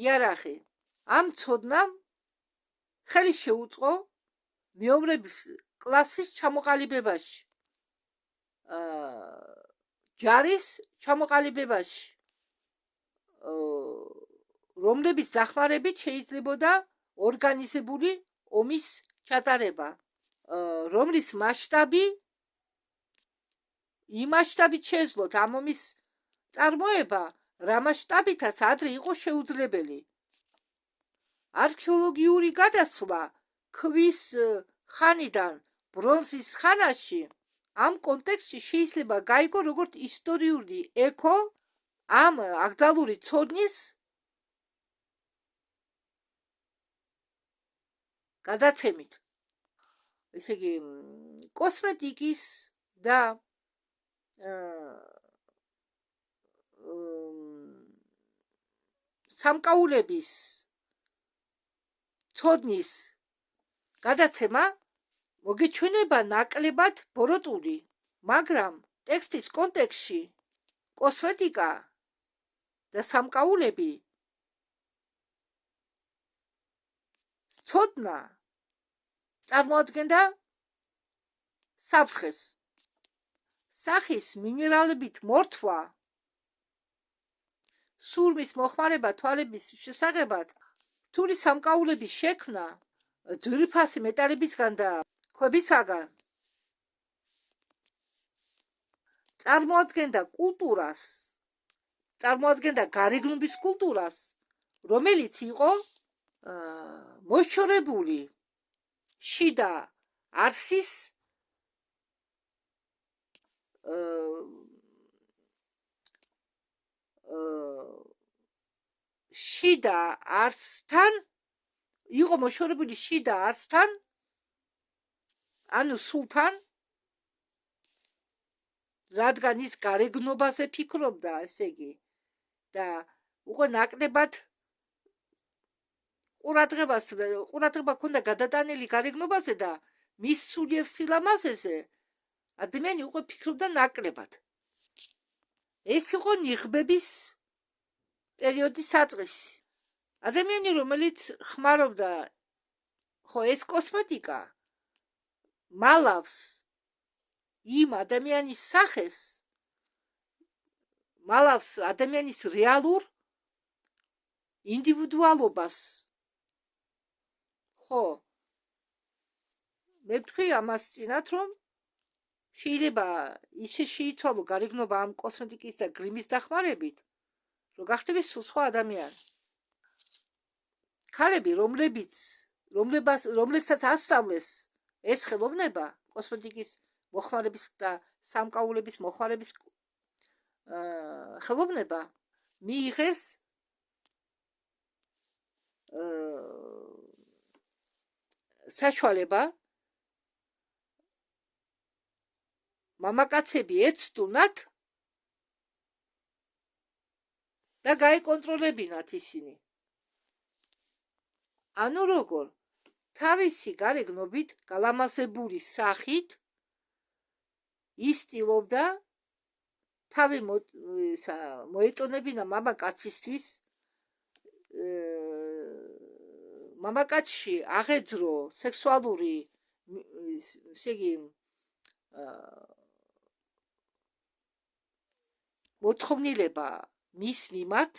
იარაღი. ამ ცოდნამ ხელი შეუწყო მეომრების კლასის ჩამოყალიბებაში, ჯარის ჩამოყალიბებაში, რომლების დახმარებით შეიძლებოდა ორგანიზებული ომის ჩატარება, რომლის მასშტაბი იმ მასშტაბით შეეძლოთ ამ ომის წარმოება, რა მასშტაბითაც ადრე იყო შეუძლებელი. არქეოლოგიური გადასვლა ქვის ხანიდან ბრონზის ხანაში ამ კონტექსტში შეიძლება გაიგო როგორც ისტორიული ექო ამ აკრძალული ცოდნის გადაცემით. ესე იგი, კოსმეტიკის და სამკაულების ცოდნის გადაცემა მოგეჩვენება ნაკლებად ბოროტული, მაგრამ ტექსტის კონტექსტში კოსმეტიკა და სამკაულები ცოდნა წარმოადგენდა საფრთხეს. სახის მინერალებით მორთვა, სურმის მოხმარება თვალების შესაღებად, რთული სამკაულების შექმნა ძვირფასი მეტალებისგან და ქვებისაგან წარმოადგენდა კულტურას, წარმოადგენდა გარეგნობის კულტურას, რომელიც იყო მოშორებული შიდა არსის შიდა არსთან, იყო მოშორებული შიდა არსთან, ანუ სულთან, რადგან ის გარეგნობაზე ფიქრობდა, ესე იგი, და უკვე ნაკლებად ყურადღება ჰქონდა გადატანილი გარეგნობაზე და მის სულიერ სილამაზეზე, ადამიანი უკვე ფიქრობდა ნაკლებად. ეს იყო ნიღბების პერიოდის საწყისი. ადამიანი, რომელიც ხმარობდა, ხო, ეს კოსმეტიკა მალავს იმ ადამიანის სახეს, მალავს ადამიანის რეალურ ინდივიდუალობას. ხო, მე ვთქვი ამას წინათ, რომ შეიძლება ისე შეიცვალო გარეგნობა ამ კოსმეტიკის და გრიმის დახმარებით, რომ გახდები სულ სხვა ადამიანი. ქალები, რომლებსაც ასწავლეს ეს ხელოვნება, კოსმეტიკის მოხმარების და სამკაულების მოხმარების ხელოვნება, მიიღეს საშუალება მამაკაცები ეცდუნათ და გაეკონტროლებინათ ისინი. ანუ როგორ? თავისი გარეგნობით გალამაზებული სახით ის ცდილობდა თავი მოეწონებინა მამაკაცისთვის, მამაკაცში აღეძრო სექსუალური მოთხოვნილება მის მიმართ,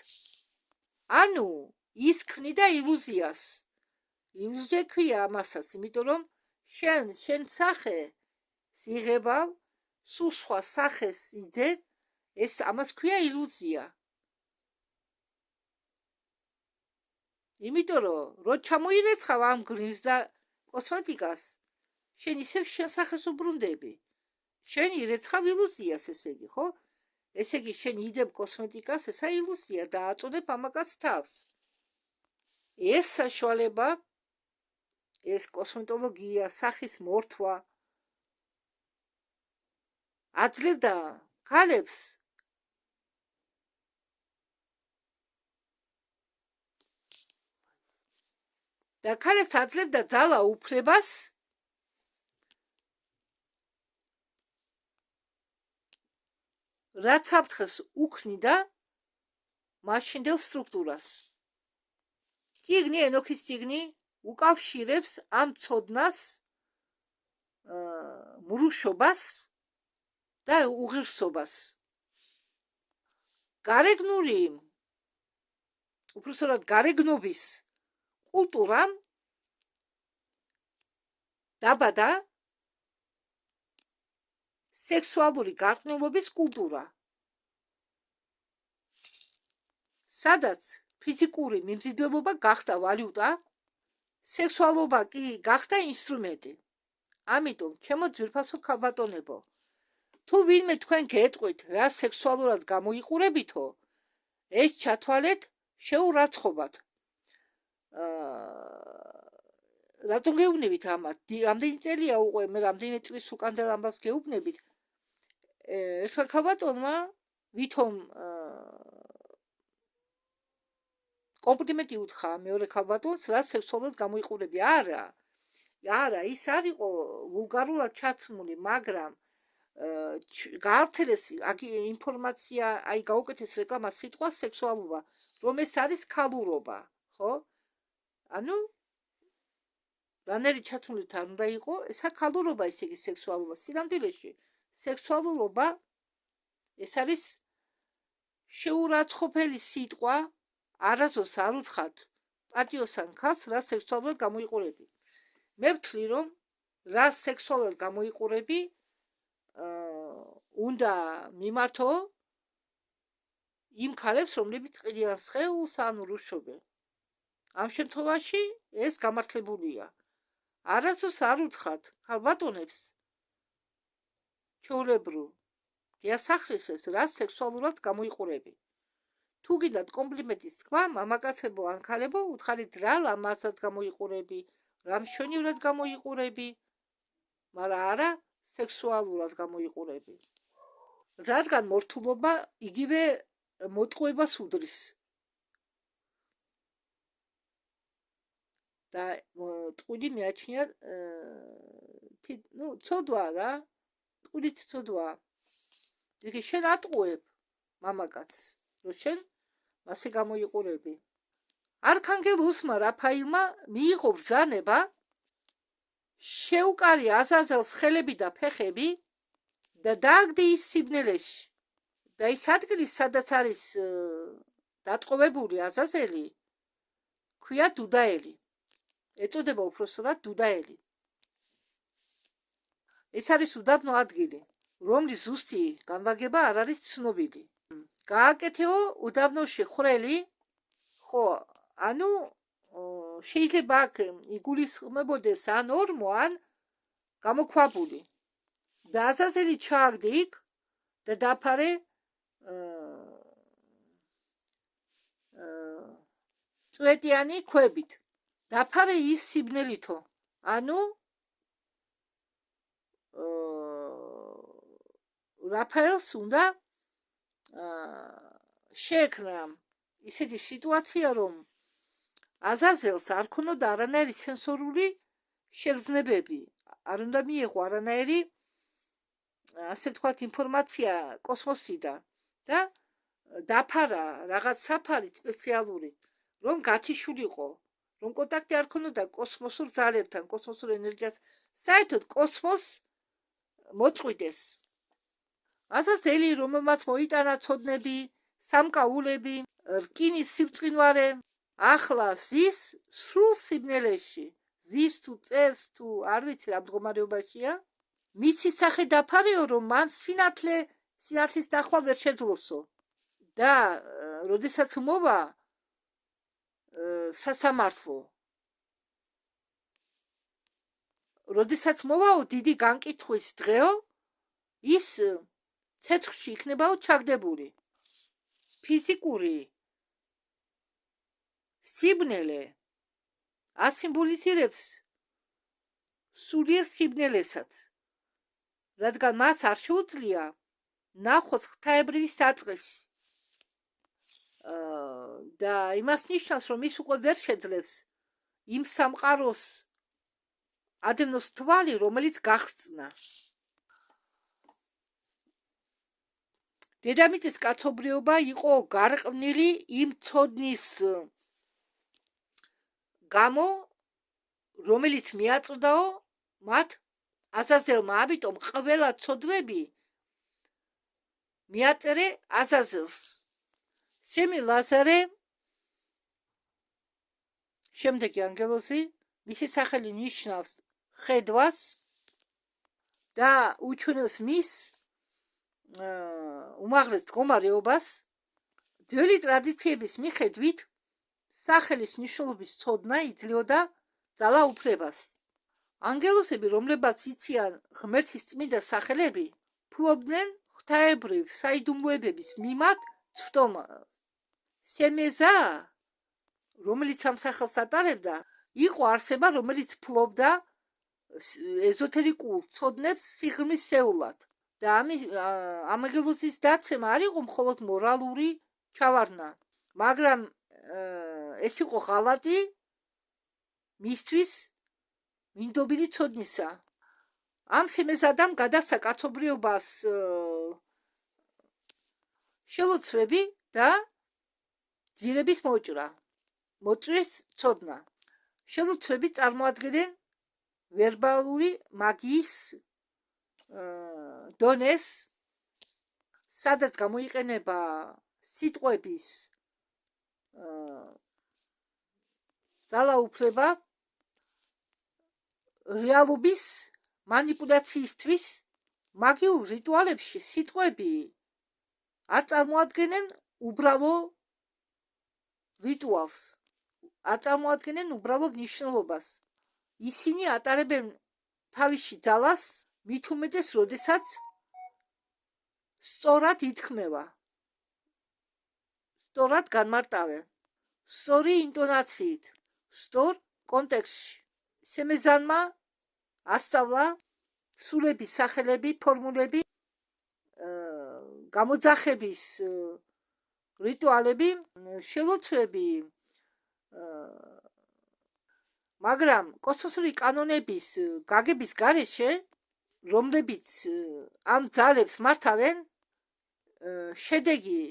ანუ ის ქმნიდა ილუზიას. ილუზია ქვია ამასაც, იმიტომ რომ შენ სახე იღებავ, სულ სხვა სახეს იძენ, ეს ამას ქვია ილუზია. იმიტომ რომ ჩამოირეცხავ ამ გრიმს და კოსმეტიკას, შენ ისევ შენ სახეს უბრუნდები. შენ ირეცხავ ილუზიას, ესე იგი, ხო? ესე იგი, შენ იდებ კოსმეტიკას, ესა ილუზია და აწოდებ მამაკაცს თავს. ეს საშუალება, ეს კოსმეტოლოგია, სახის მორთვა აძლევდა ქალებს და ქალებს აძლევდა ძალა უფლებას რაც საფრთხეს უქმნიდა მაშინდელ სტრუქტურას. წიგნი, ენოქის წიგნი უკავშირებს ამ ცოდნას, მრუშობას და უღირსობას. გარეგნული, უпростоრად გარეგნობის კულტურამ დაბადა სექსუალური გარყვნილობის კულტურა, სადაც ფიზიკური მიმზიდველობა გახდა ვალუტა, სექსუალობა კი გახდა ინსტრუმენტი. ამიტომ, ჩემო ძვირფასო ქალბატონებო, თუ ვინმე თქვენ გეტყვით, რა სექსუალურად გამოიყურებითო, ეს ჩათვალეთ შეურაცხყოფად. რატომ გეუბნებით ამათ? რამდენი წელია უკვე, მე რამდენი წლის უკანდელ ამბავს გეუბნებით. ერთხელ ქალბატონმა ვითომ კომპლიმენტი უთხრა მეორე ქალბატონს, რა სექსუალურად გამოიყურები. არა, ის არ იყო ვულგარულად ჩაცმული, მაგრამ გაავრცელეს ინფორმაცია, გაუკეთეს რეკლამა სიტყვა სექსუალობა, რომ ეს არის ქალურობა, ხო? ანუ რანერი ჩათვლით არ უნდა იყო, ესა ქალურობა, ესე იგი სექსუალობა. სინამდვილეში სექსუალურობა ეს არის შეურაცხყოფელი სიტყვა, არასდროს არ უთხრათ პატიოსან ქალს, რა სექსუალურად გამოიყურები. მე ვთვლი, რომ რა სექსუალურად გამოიყურები, უნდა მიმართო იმ ქალებს, რომლებიც ყრიან სხეულს ან რუშობენ. ამ შემთხვევაში ეს გამართლებულია. არასდროს არ უთხრათ ქალბატონებს ჩვეულებრივ დიასახლისებს, რა სექსუალურად გამოიყურები. თუ გინდათ კომპლიმენტის თქვა, მამაკაცებო ან ქალებო, უთხარით რა ლამაზად გამოიყურები, რა მშვენივრად გამოიყურები, მაგრამ არა სექსუალურად გამოიყურები. რადგან მორთულობა იგივე მოტყუებას უდრის. და ტყუილი მეაჩნია ცოდვა რა, ტყუილით ცოდვა. იგი შენ ატყუებ მამაკაცს, რომ შენ მასე გამოიყურები. არქანგელუსმა რაფაილმა მიიღო ბრძანება შეუკარი აზაზელს ხელები და ფეხები და დააგდე ის სიბნელეში. და ის ადგილი, სადაც არის დატყვევებული აზაზელი, ქვია დუდაელი. ეწოდება უпростоრად დუდაელი. ეს არის უდაბნო ადგილი, რომლის ზუსტი განლაგება არ არის ცნობილი. გააკეთეო უდაბნოში ხვრელი, ხო, ანუ შეიძლება აქ იგულისხმებოდეს ან ორმო, ან გამოქვაბული. და აზაზელი ჩააგდე იქ და დაფარე წვეტიანი ქვებით. დაფარე ის სიბნელითო, ანუ რაფაელს უნდა შეექმნა ისეთი სიტუაცია, რომ აზაზელს არ ქონოდა არანაირი სენსორული შეგრძნებები, არ უნდა მიეღო არანაირი, ასე ვთქვათ, ინფორმაცია კოსმოსიდან და დაფარა რაღაც საფარით სპეციალური, რომ გათიშულიყო, რომ კონტაქტი არ ქონოდა კოსმოსურ ძალებთან, კოსმოსურ ენერგიას, საერთოდ კოსმოსს მოწყვიტეს. აზაზელი, რომელმაც მოიტანა ცოდნები, სამკაულები, რკინის სიბწყინვარე, ახლა ზის სრულ სიბნელეში, ზის თუ წერს თუ არ ვიცი რა მდგომარეობაშია, მისი სახე დაფარეო, რომ მან სინათლის დახვა ვერ შეძლოსო. და როდესაც მოვა სასამართლო, როდესაც მოვაო დიდი განკითხვის დღეო, ის ცეცხლში იქნებაო ჩაგდებული. ფიზიკური სიბნელე ასიმბოლიზირებს სულიერ სიბნელესაც, რადგან მას არ შეუძლია ნახოს ღვთაებრივი საწყისი. და იმას ნიშნავს, რომ ის უკვე ვერ შეძლებს იმ სამყაროს ადევნოს თვალი, რომელიც გაღწნა. დედამიწის კაცობრიობა იყო გარყვნილი იმ ცოდნის გამო, რომელიც მიაწვდაო მათ აზაზელმა, ამიტომ ყველა ცოდვები მიაწერე აზაზელს. სემი ლაზარე, შემდეგი ანგელოზი, მისი სახელი ნიშნავს ხედვას და უჩვენებს მის უმაღლეს მდგომარეობას. ძველი ტრადიციების მიხედვით სახელის მნიშვნელობის ცოდნა იძლეოდა ძალაუფლებას. ანგელოზები, რომლებაც იციან ღმერთის წმინდა სახელები, ფლობდნენ ღვთაებრივ საიდუმლოებების მიმართ ცვდომას. სემეზა, რომელიც ამ სახელს ატარებდა, იყო არსება, რომელიც ფლობდა ეზოთერიკულ ცოდნებს სიღრმისეულად. და ამ ანგელოზის დაცემა არ იყო მხოლოდ მორალური ჩავარდნა, მაგრამ ეს იყო ღალატი მისთვის მინდობილი ცოდნისა. ამ სემეზადამ გადასცა კაცობრიობას შელოცვები და ძირების მოჭრეს ცოდნა. შელოცვები წარმოადგენენ ვერბალური მაგიის დონეს, სადაც გამოიყენება სიტყვების ძალაუფლება რეალობის მანიპულაციისთვის. მაგიურ რიტუალებში სიტყვები არ წარმოადგენენ უბრალო რიტუალს, არ წარმოადგენენ უბრალო ნიშნულობას. ისინი ატარებენ თავისი ძალას მით უმეტეს, როდესაც სწორად ითქმევა, სწორად განმარტავენ, სწორი ინტონაციით, სწორ კონტექსტში. სემეზანმა ასწავლა სულების სახელები, ფორმულები, გამოძახების რიტუალები, შელოცვები, მაგრამ კოსმოსური კანონების გაგების გარეშე, რომლებიც ამ ძალებს მართავენ, შედეგი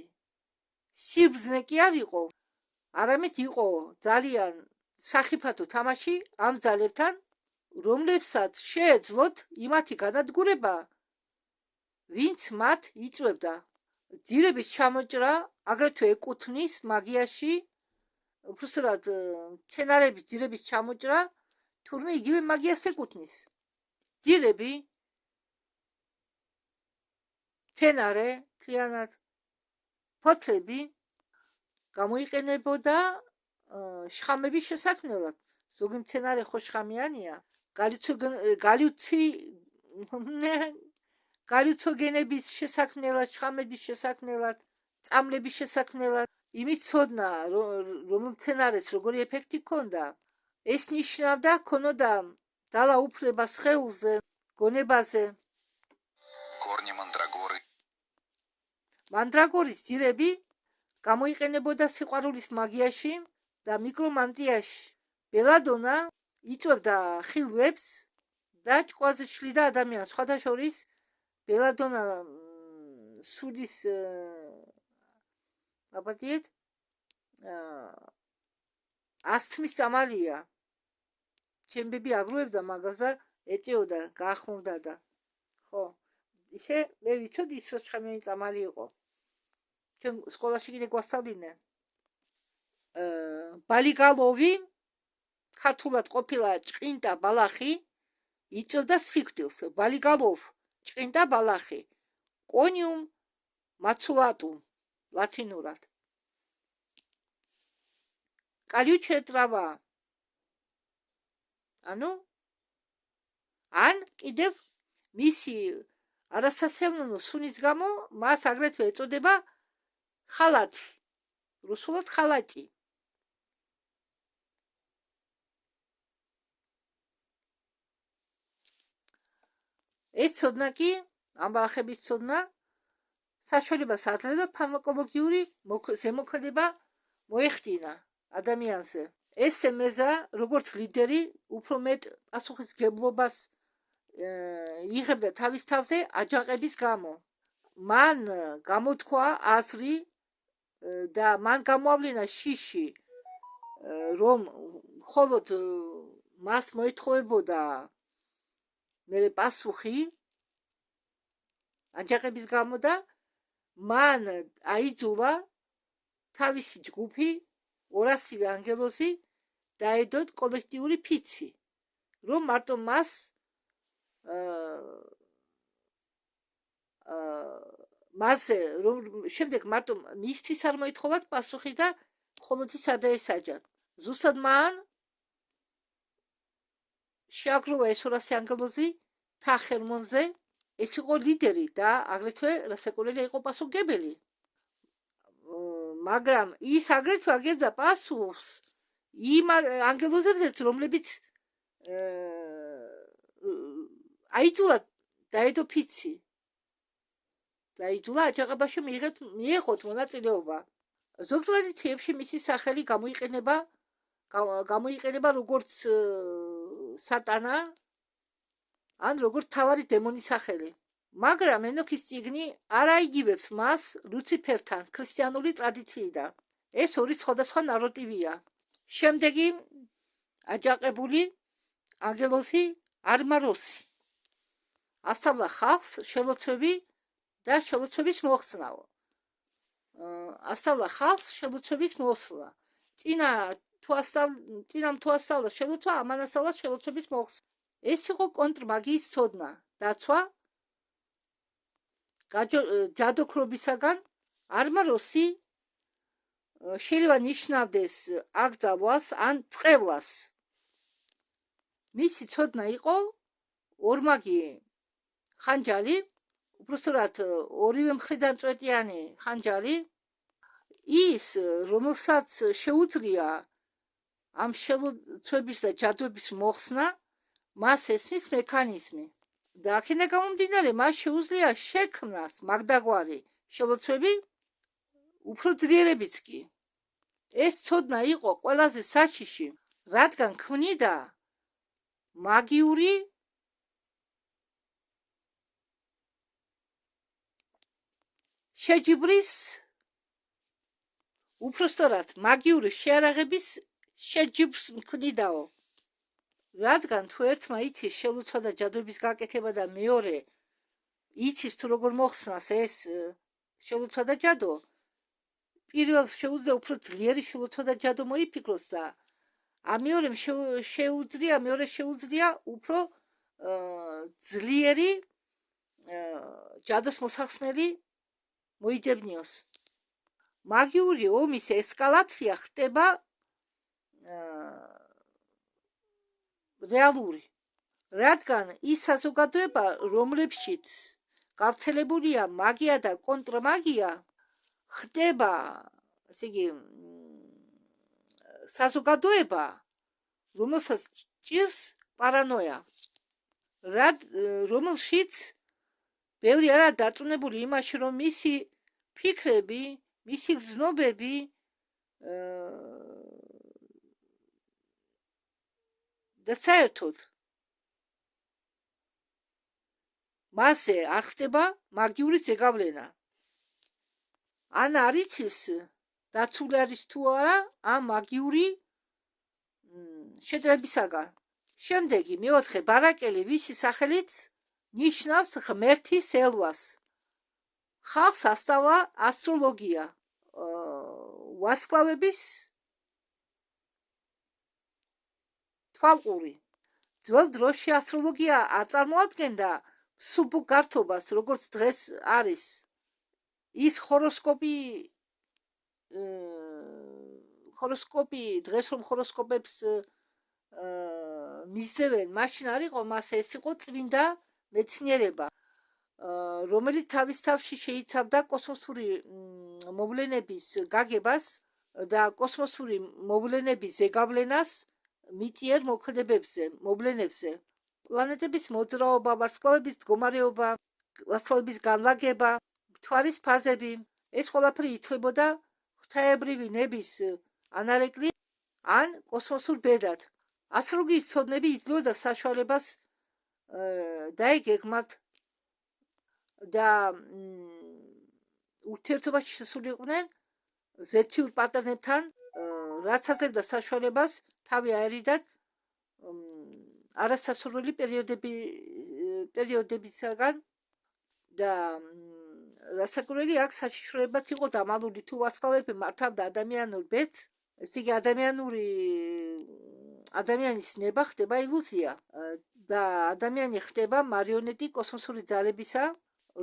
სიბრძნე კი არ იყო, არამედ იყო ძალიან სახიფათო თამაში ამ ძალებთან, რომლებსაც შეეძლოთ იმათი განადგურება, ვინც მათ იწვევდა. ძირების ჩამოჭრა აგრეთვე ეკუთვნის მაგიაში, უბრალოდ მცენარების ძირების ჩამოჭრა, თურმე იგივე მაგიას ეკუთვნის. ძირები მცენარე მთლიანად ფოთლები გამოიყენებოდა შხამების შესაქმნელად. ზოგი მცენარე ხო შხამიანია, გალიუცოგენების შესაქმნელად, შხამების შესაქმნელად, წამლების შესაქმნელად. იმის ცოდნა, რომ მცენარეს როგორი ეფექტი ჰქონდა, ეს ნიშნავდა ქონოდა ძალაუფლება სხეულზე, გონებაზე. Корни мандрагоры. მანდრაგორის ძირები გამოიყენებოდა სიყვარულის მაგიაში და მიკრომანტიაში. ბელადონა იწვევდა ხილვებს და ჭკვაზე შლიდა ადამიანს. სხვათა შორის ბელადონა სულის აბადიეთ ასთმის წამალია. ჩემბები აგროვებდა მაგას და ეწეოდა, გაახმოვდა და ხო, ისე მე ვიცოდი ის რომ შხამიანი წამალი იყო. ჩვენ სკოლაში კიდე გვასწავლიდნენ. ბალიგალოვი ქართულად ყოფილა ჭყინტა ბალახი, იწვევდა სიკვდილს. ბალიგალოვ ჭყინტა ბალახი. კონიუმ მაცულატუმ ლათინურად. კალიუჩეტრავა. ანუ ან კიდევ მისი არასასიამოვნო სუნის გამო მას აგრეთვე ეწოდება ხალათი. რუსულად ხალატი. ეს ცოდნა კი, ამ ბალახების ცოდნა საშუალებას აძლევდა და ფარმაკოლოგიური ზემოქმედება მოეხდინა ადამიანზე. ეს მეზა, როგორც ლიდერი, უფრო მეტ პასუხისმგებლობას იღებდა თავის თავზე აჯანყების გამო. მან გამოთქვა აზრი და მან გამოავლინა შიში, რომ მხოლოდ მას მოეთხოვებოდა მერე პასუხი აჯანყების გამო და მან აიძულა თავისი ჯგუფი 200 ანგელოზი დაედოთ კოლექტიური ფიცი, რომ მარტო მას მასზე რომ შემდეგ მარტო მისთვის არ მოითხოვათ პასუხი და მხოლოდ ის არ დაესაჯათ. ზუსტად მან შეაგროვა ეს 200 ანგელოზი თა ხერმონზე. ეს იყო ლიდერი და აგრეთვე რასაკვირველია იყო პასუხგებელი. მაგრამ ის აგრეთვე აგებდა პასუხს იმ ანგელოზებზეც, რომლებიც აიძულა დაედო ფიცი. დაიძულა აჯანყებაში მიეღოთ მონაწილეობა. ზოგ ტრადიციებში მისი სახელი გამოიყენება როგორც სატანა, ან როგორც თავარი დემონის სახელი. მაგრამ ენოქის წიგნი არ აიგივებს მას ლუციფერთან ქრისტიანული ტრადიციიდან. ეს ორი სხვადასხვა ნაროტივია. შემდეგი აჯანყებული ანგელოზი არმაროსი ასწავლა ხალხს შელოცვები და შელოცვების მოხსნაო. ასწავლა ხალხს შელოცვების მოხსნა. წინამ თუ ასწავლა შელოცვა, ამან ასწავლა შელოცვების მოხსნა. ეს იყო კონტრმაგიის ცოდნა, დაცვა ჯადოქრობისაგან. არმაროსი შეიძლება ნიშნავდეს აკრძალვას ან წყევლას. მისი ცოდნა იყო ორმაგი ხანჯალი, უბრალოდ ორივე მხრიდან წვეტიანი ხანჯალი, ის რომელსაც შეუძლია ამ შელოცვების და ჯადოების მოხსნა, მას ესმის მექანიზმი. და აქედან გამომდინარე, მას შეუძლია შექმნას მაგდაგვარი შელოცვები, უფრო ძლიერებიც კი. ეს ცოდნა იყო ყველაზე საშიში, რადგან ქმნიდა მაგიური შეჯიბრის, უпростоრად მაგიური შეარაღების შეჯიბრს ქმნიდაო. რადგან თუ ერთმა იცის შელოცვა და ჯადოების გაკეთება და მეორე იცის თუ როგორ მოხსნას ეს შელოცვა და ჯადო, პირველ შეუძლია უფრო ძლიერი შელოცვა და ჯადო მოიფიქროს და ამეორემ შეუძლია უფრო ძლიერი ჯადოს მოსახსნელი მოიძებნიოს. მაგიური ომის ესკალაცია ხდება რეალური, რადგან ის საზოგადოება, რომლებშიც გავრცელებულია მაგია და კონტრმაგია, ხდება, ესე იგი, საზოგადოება, რომელსაც ჭირს პარანოია, რომელშიც ბევრი არაა დარწმუნებული იმაში, რომ მისი ფიქრები, მისი გრძნობები და საერთოდ მასზე არ ხდება მაგიური ზეგავლენა. ან არის ის დაცული არის თუ არა ამ მაგიური შეტევებისაგან. შემდეგი, მეოთხე, ბარაკელი, ვისი სახელით ნიშნავს ღმერთის ელვას. ხალხს ასწავლა ასტროლოგია, ვარსკვლავების თვალყური. ძველ დროში ასტროლოგია არ წარმოადგენდა მსუბუქ გართობას, როგორც დღეს არის. ის ჰოროსკოპი დღეს რომ ჰოროსკოპებს მისდევენ, მაშინ არ იყო მას, ეს იყო წმინდა მეცნიერება, რომელიც თავის თავში შეიცავდა კოსმოსური მოვლენების გაგებას და კოსმოსური მოვლენების ზეგავლენას მიწიერ მოვლენებზე. პლანეტების მოძრაობა, ვარსკვლავების მდგომარეობა, ვარსკვლავების განლაგება, მთვარის ფაზები, ეს ყველაფერი ითვლებოდა ღვთაებრივი ნების ანარეკლი ან კოსმოსურ ბედად. ასტროლოგიის ცოდნები იძლეოდა საშუალებას დაეგეგმათ და ურთიერთობაში შესულიყვნენ ზეთიურ პატერნებთან, რაც აძლევდა საშუალებას თავი აერიდათ არასასურველი პერიოდებისაგან და რასაკვირველი აქ საშიშროებაც იყო დამალული, თუ ვარსკვლავები მართავდა ადამიანურ ბედს, ესე იგი ადამიანის ნება ხდება ილუზია და ადამიანი ხდება მარიონეტი კოსმოსური ძალებისა,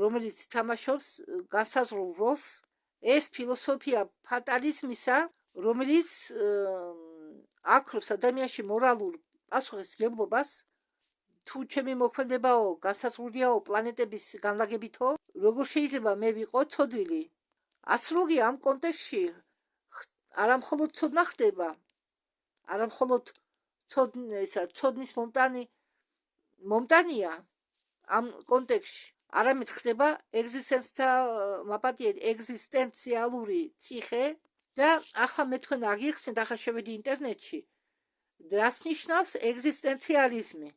რომელიც თამაშობს განსაზღვრულ როლს. ეს ფილოსოფია ფატალიზმისა, რომელიც აქრობს ადამიანში მორალურ პასუხისმგებლობას, თუ ჩემი მოქმედებაო განსაზღვრიაო პლანეტების განლაგებითო, როგორ შეიძლება მე ვიყო ცოდვილი. ასტროლოგია ამ კონტექსტში არამხოლოდ ცოდნა ხდება, არამხოლოდ ცოდნის მომტანია ამ კონტექსტში, არამედ ხდება ეგზისტენციალური ციხე და ახლა მე თქვენ აგიხსენთ, ახლა შევედი ინტერნეტში, რას ნიშნავს ეგზისტენციალიზმი.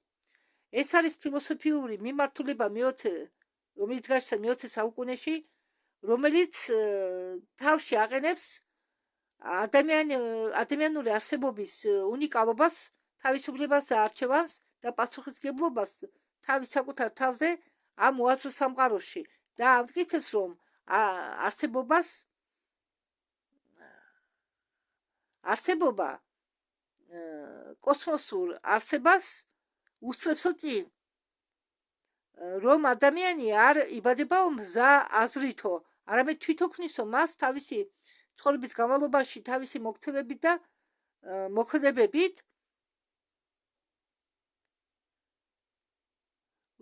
ეს არის ფილოსოფიური მიმართულება რომელიც გაჩნდა მე-20 საუკუნეში, რომელიც თავში აყენებს ადამიანური არსებობის უნიკალობას, თავისუფლებას და არჩევანს და პასუხისმგებლობას თავის საკუთარ თავზე ამ უაზრო სამყაროში და ამტკიცებს, რომ არსებობა კოსმოსურ არსებას უსწრებსო წინ, რომ ადამიანი არ იბადებაო მზა აზრითო, არამედ თვითოქმნისო მას თავისი ცხოვრების განმავლობაში, თავისი მოქცევებით და მოქმედებებით,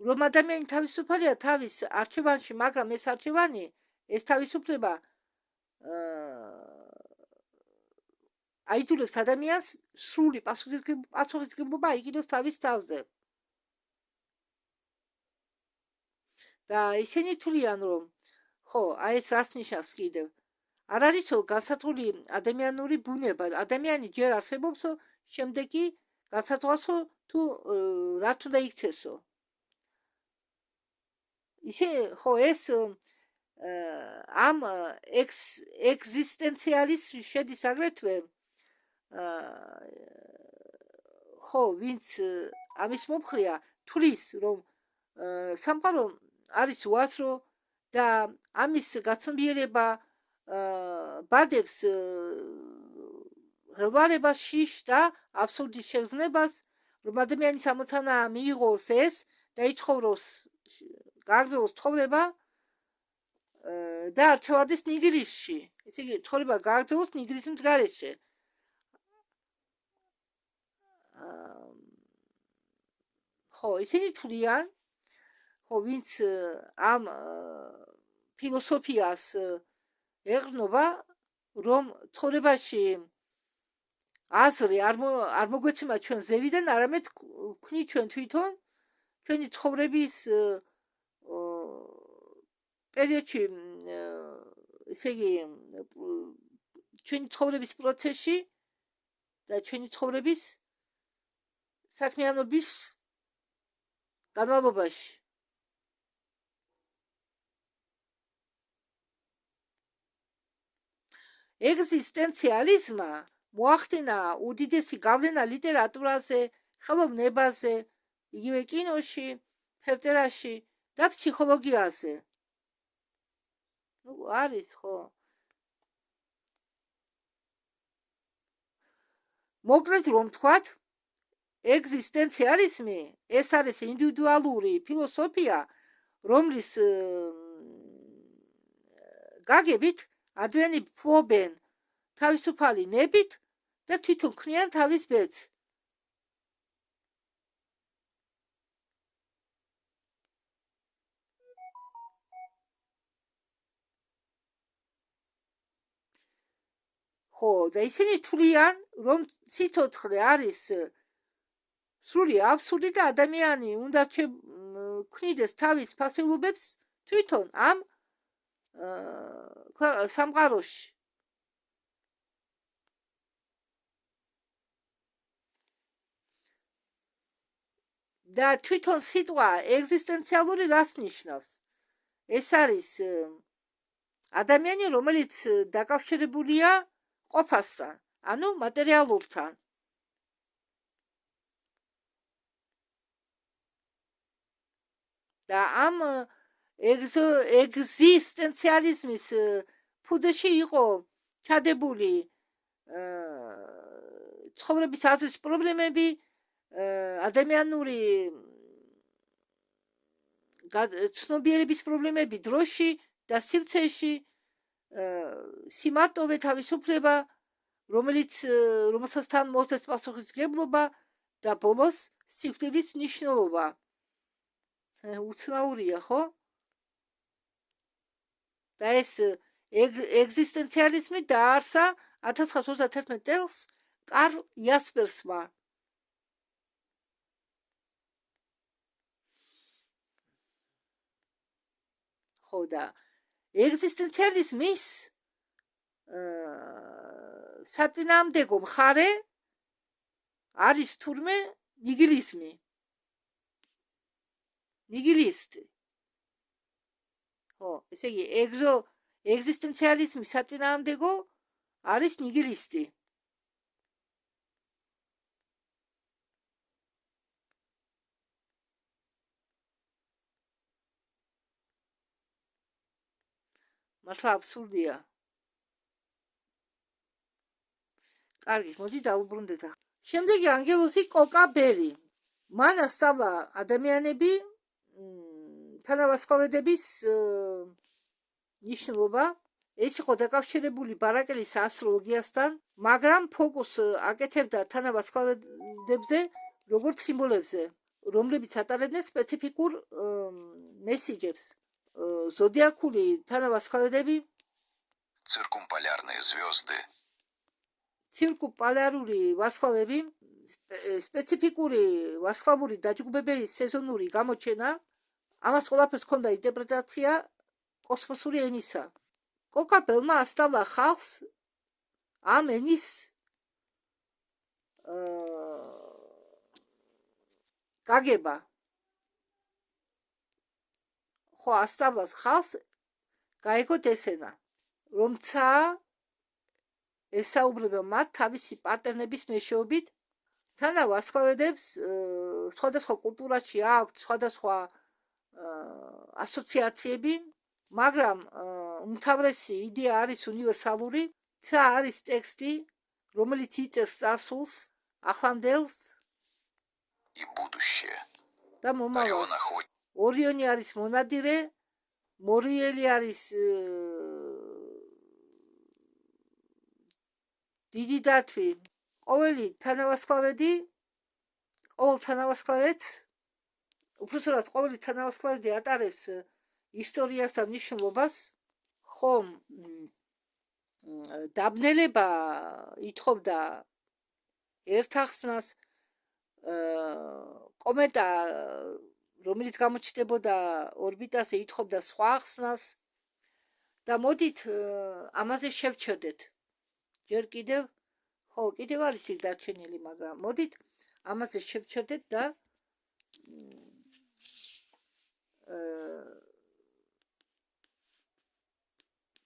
რომ ადამიანი თავისუფალია თავის არჩევანში, მაგრამ ეს არჩევანი, ეს თავისუფლება აიძულებს ადამიანს სრული პასუხისმგებლობა აიგინოს თავის თავზე. და ისინი თვლიან, რომ ხო, აი ეს რას ნიშნავს კიდევ? არ არისო განსაზღვრული ადამიანური ბუნება, ადამიანი ჯერ არსებობსო, შემდეგ კი განსაზღვრასო თუ რა უნდა იქცესო. ისე ხო, ეს ამ ეგზისტენციალიზმში შედის აგრეთვე ხო, ვინც ამის მომხრეა, თვლის, რომ სამყარო არის უაზრო და ამის გაცნობიერება ბადებს ღელვარებას, შიშს და აბსურდის შეგრძნებას, რომ ადამიანის ამოცანა მიიღოს ეს და იცხოვროს გააგრძელოს ცხოვრება და არ ჩავარდეს ნიგრისში. ესე იგი, ცხოვრება გააგრძელოს ნიგრისის გარეშე. ხო, ისინი თვლიან, ხო, ვინც ამ ფილოსოფიას ეყრდნობა, რომ ცხოვრებაში აზრი არ მოგვეცემა ჩვენ ზევიდან, არამედ გვქნით ჩვენ თვითონ ჩვენი ცხოვრების პერიოდში, ესე იგი, ჩვენი ცხოვრების პროცესში და ჩვენი ცხოვრების საქმიანობის განმავლობაში. ეგზისტენციალიზმმა მოახდინა უდიდესი გავლენა ლიტერატურაზე, ხელოვნებაზე, იგივე კინოში, თეატრში და ფსიქოლოგიაზე. არის ხო? მოკლედ რომ ვთქვათ, ეგზისტენციალიზმი ეს არის ინდივიდუალური ფილოსოფია, რომლის გაგებით ადამიანები ფლობენ თავისუფალი ნებით და თვითონ ქმნიან თავის ბედს. ხო, და ისინი თვლიან, რომ სიცოცხლე არის სრული აბსურდი და ადამიანი უნდა ქმნიდეს თავის ფასეულობებს თვითონ ამ სამყაროში. და თვითონ სიტყვა ეგზისტენციალური რას ნიშნავს? ეს არის ადამიანი, რომელიც დაკავშირებულია ყოფასთან, ანუ მატერიალურთან. და ამ ეგზისტენციალიზმის ფუძეში იყო ჩადებული ცხოვრების აზრის პრობლემები, ადამიანური ცნობიერების პრობლემები დროში და სივრცეში, სიმარტოვე, თავისუფლება, რომელსაც თან მოსდევს პასუხისმგებლობა და ბოლოს სიკვდილის მნიშვნელობა. უცნაურია, ხო? და ეს ეგზისტენციალიზმი დაარსა 1931 წელს კარლ იასპერსმა. ხო, და ეგზისტენციალიზმის საწინააღმდეგო მხარე არის თურმე ნიგილიზმი. ნიგილისტი. ხო, ესე იგი, ეგზისტენციალიზმის საწინააღმდეგო არის ნიგილისტი. მართლა აბსურდია. კარგი, მოდი დაუბრუნდეთ. შემდეგი ანგელოზი კოკა ბერი. მან ასწავლა ადამიანები თანავარსკვლავედების ნიშნულობა. ეს იყო დაკავშირებული ბარაკელის ასტროლოგიასთან, მაგრამ ფოკუსს აკეთებდა თანავარსკვლავედებზე, როგორც სიმბოლებზე, რომლებიც ატარებდნენ სპეციფიკურ მესიჯებს. ზოდიაქული თანავარსკვლავედები, Циркумполярные звезды. ცირკუმპოლარული ვარსკვლავები, სპეციფიკური ვარსკვლავური დაჯგუფების სეზონური გამოჩენა, ამას ყველაფერს ჰქონდა ინტერპრეტაცია კოსმოსური ენისა. კოკა ბერმა ასწავლა ხალხს ამ ენის გაგება. ხო, ასწავლას ხალხს გაიგოთ ეს ენა, რომცა ესაუბრება მათ თავისი პარტნიორების მეშვეობით. თანავარსკვლავედებს სხვადასხვა კულტურაში აქვთ სხვადასხვა ასოციაციები, მაგრამ უმთავრესი იდეა არის უნივერსალური. ცა არის ტექსტი, რომელიც იწერს წარსულს, ახლანდელს И будущее. და მომავალს. Орел ორიონი არის მონადირე, მორიელი არის დიდი დათვი. ყოველ თანავარსკვლავედს, უпростоრად ყოველი თანავარსკვლავედი ატარებს ისტორიას და მნიშვნელობას, ხომ დაბნელება ითხოვდა ერთ ახსნას, კომეტა, რომელიც გამოჩნდებოდა ორბიტაზე, ითხოვდა სხვა ახსნას და მოდით ამაზე შევჩერდეთ. ჯერ კიდევ, ხო, კიდევ არის იქ დარჩენილი, მაგრამ მოდით ამაზე შევჩერდეთ და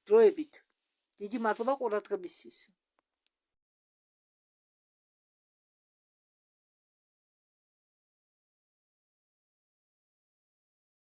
დროებით. დიდი მადლობა ყურადღებისთვის.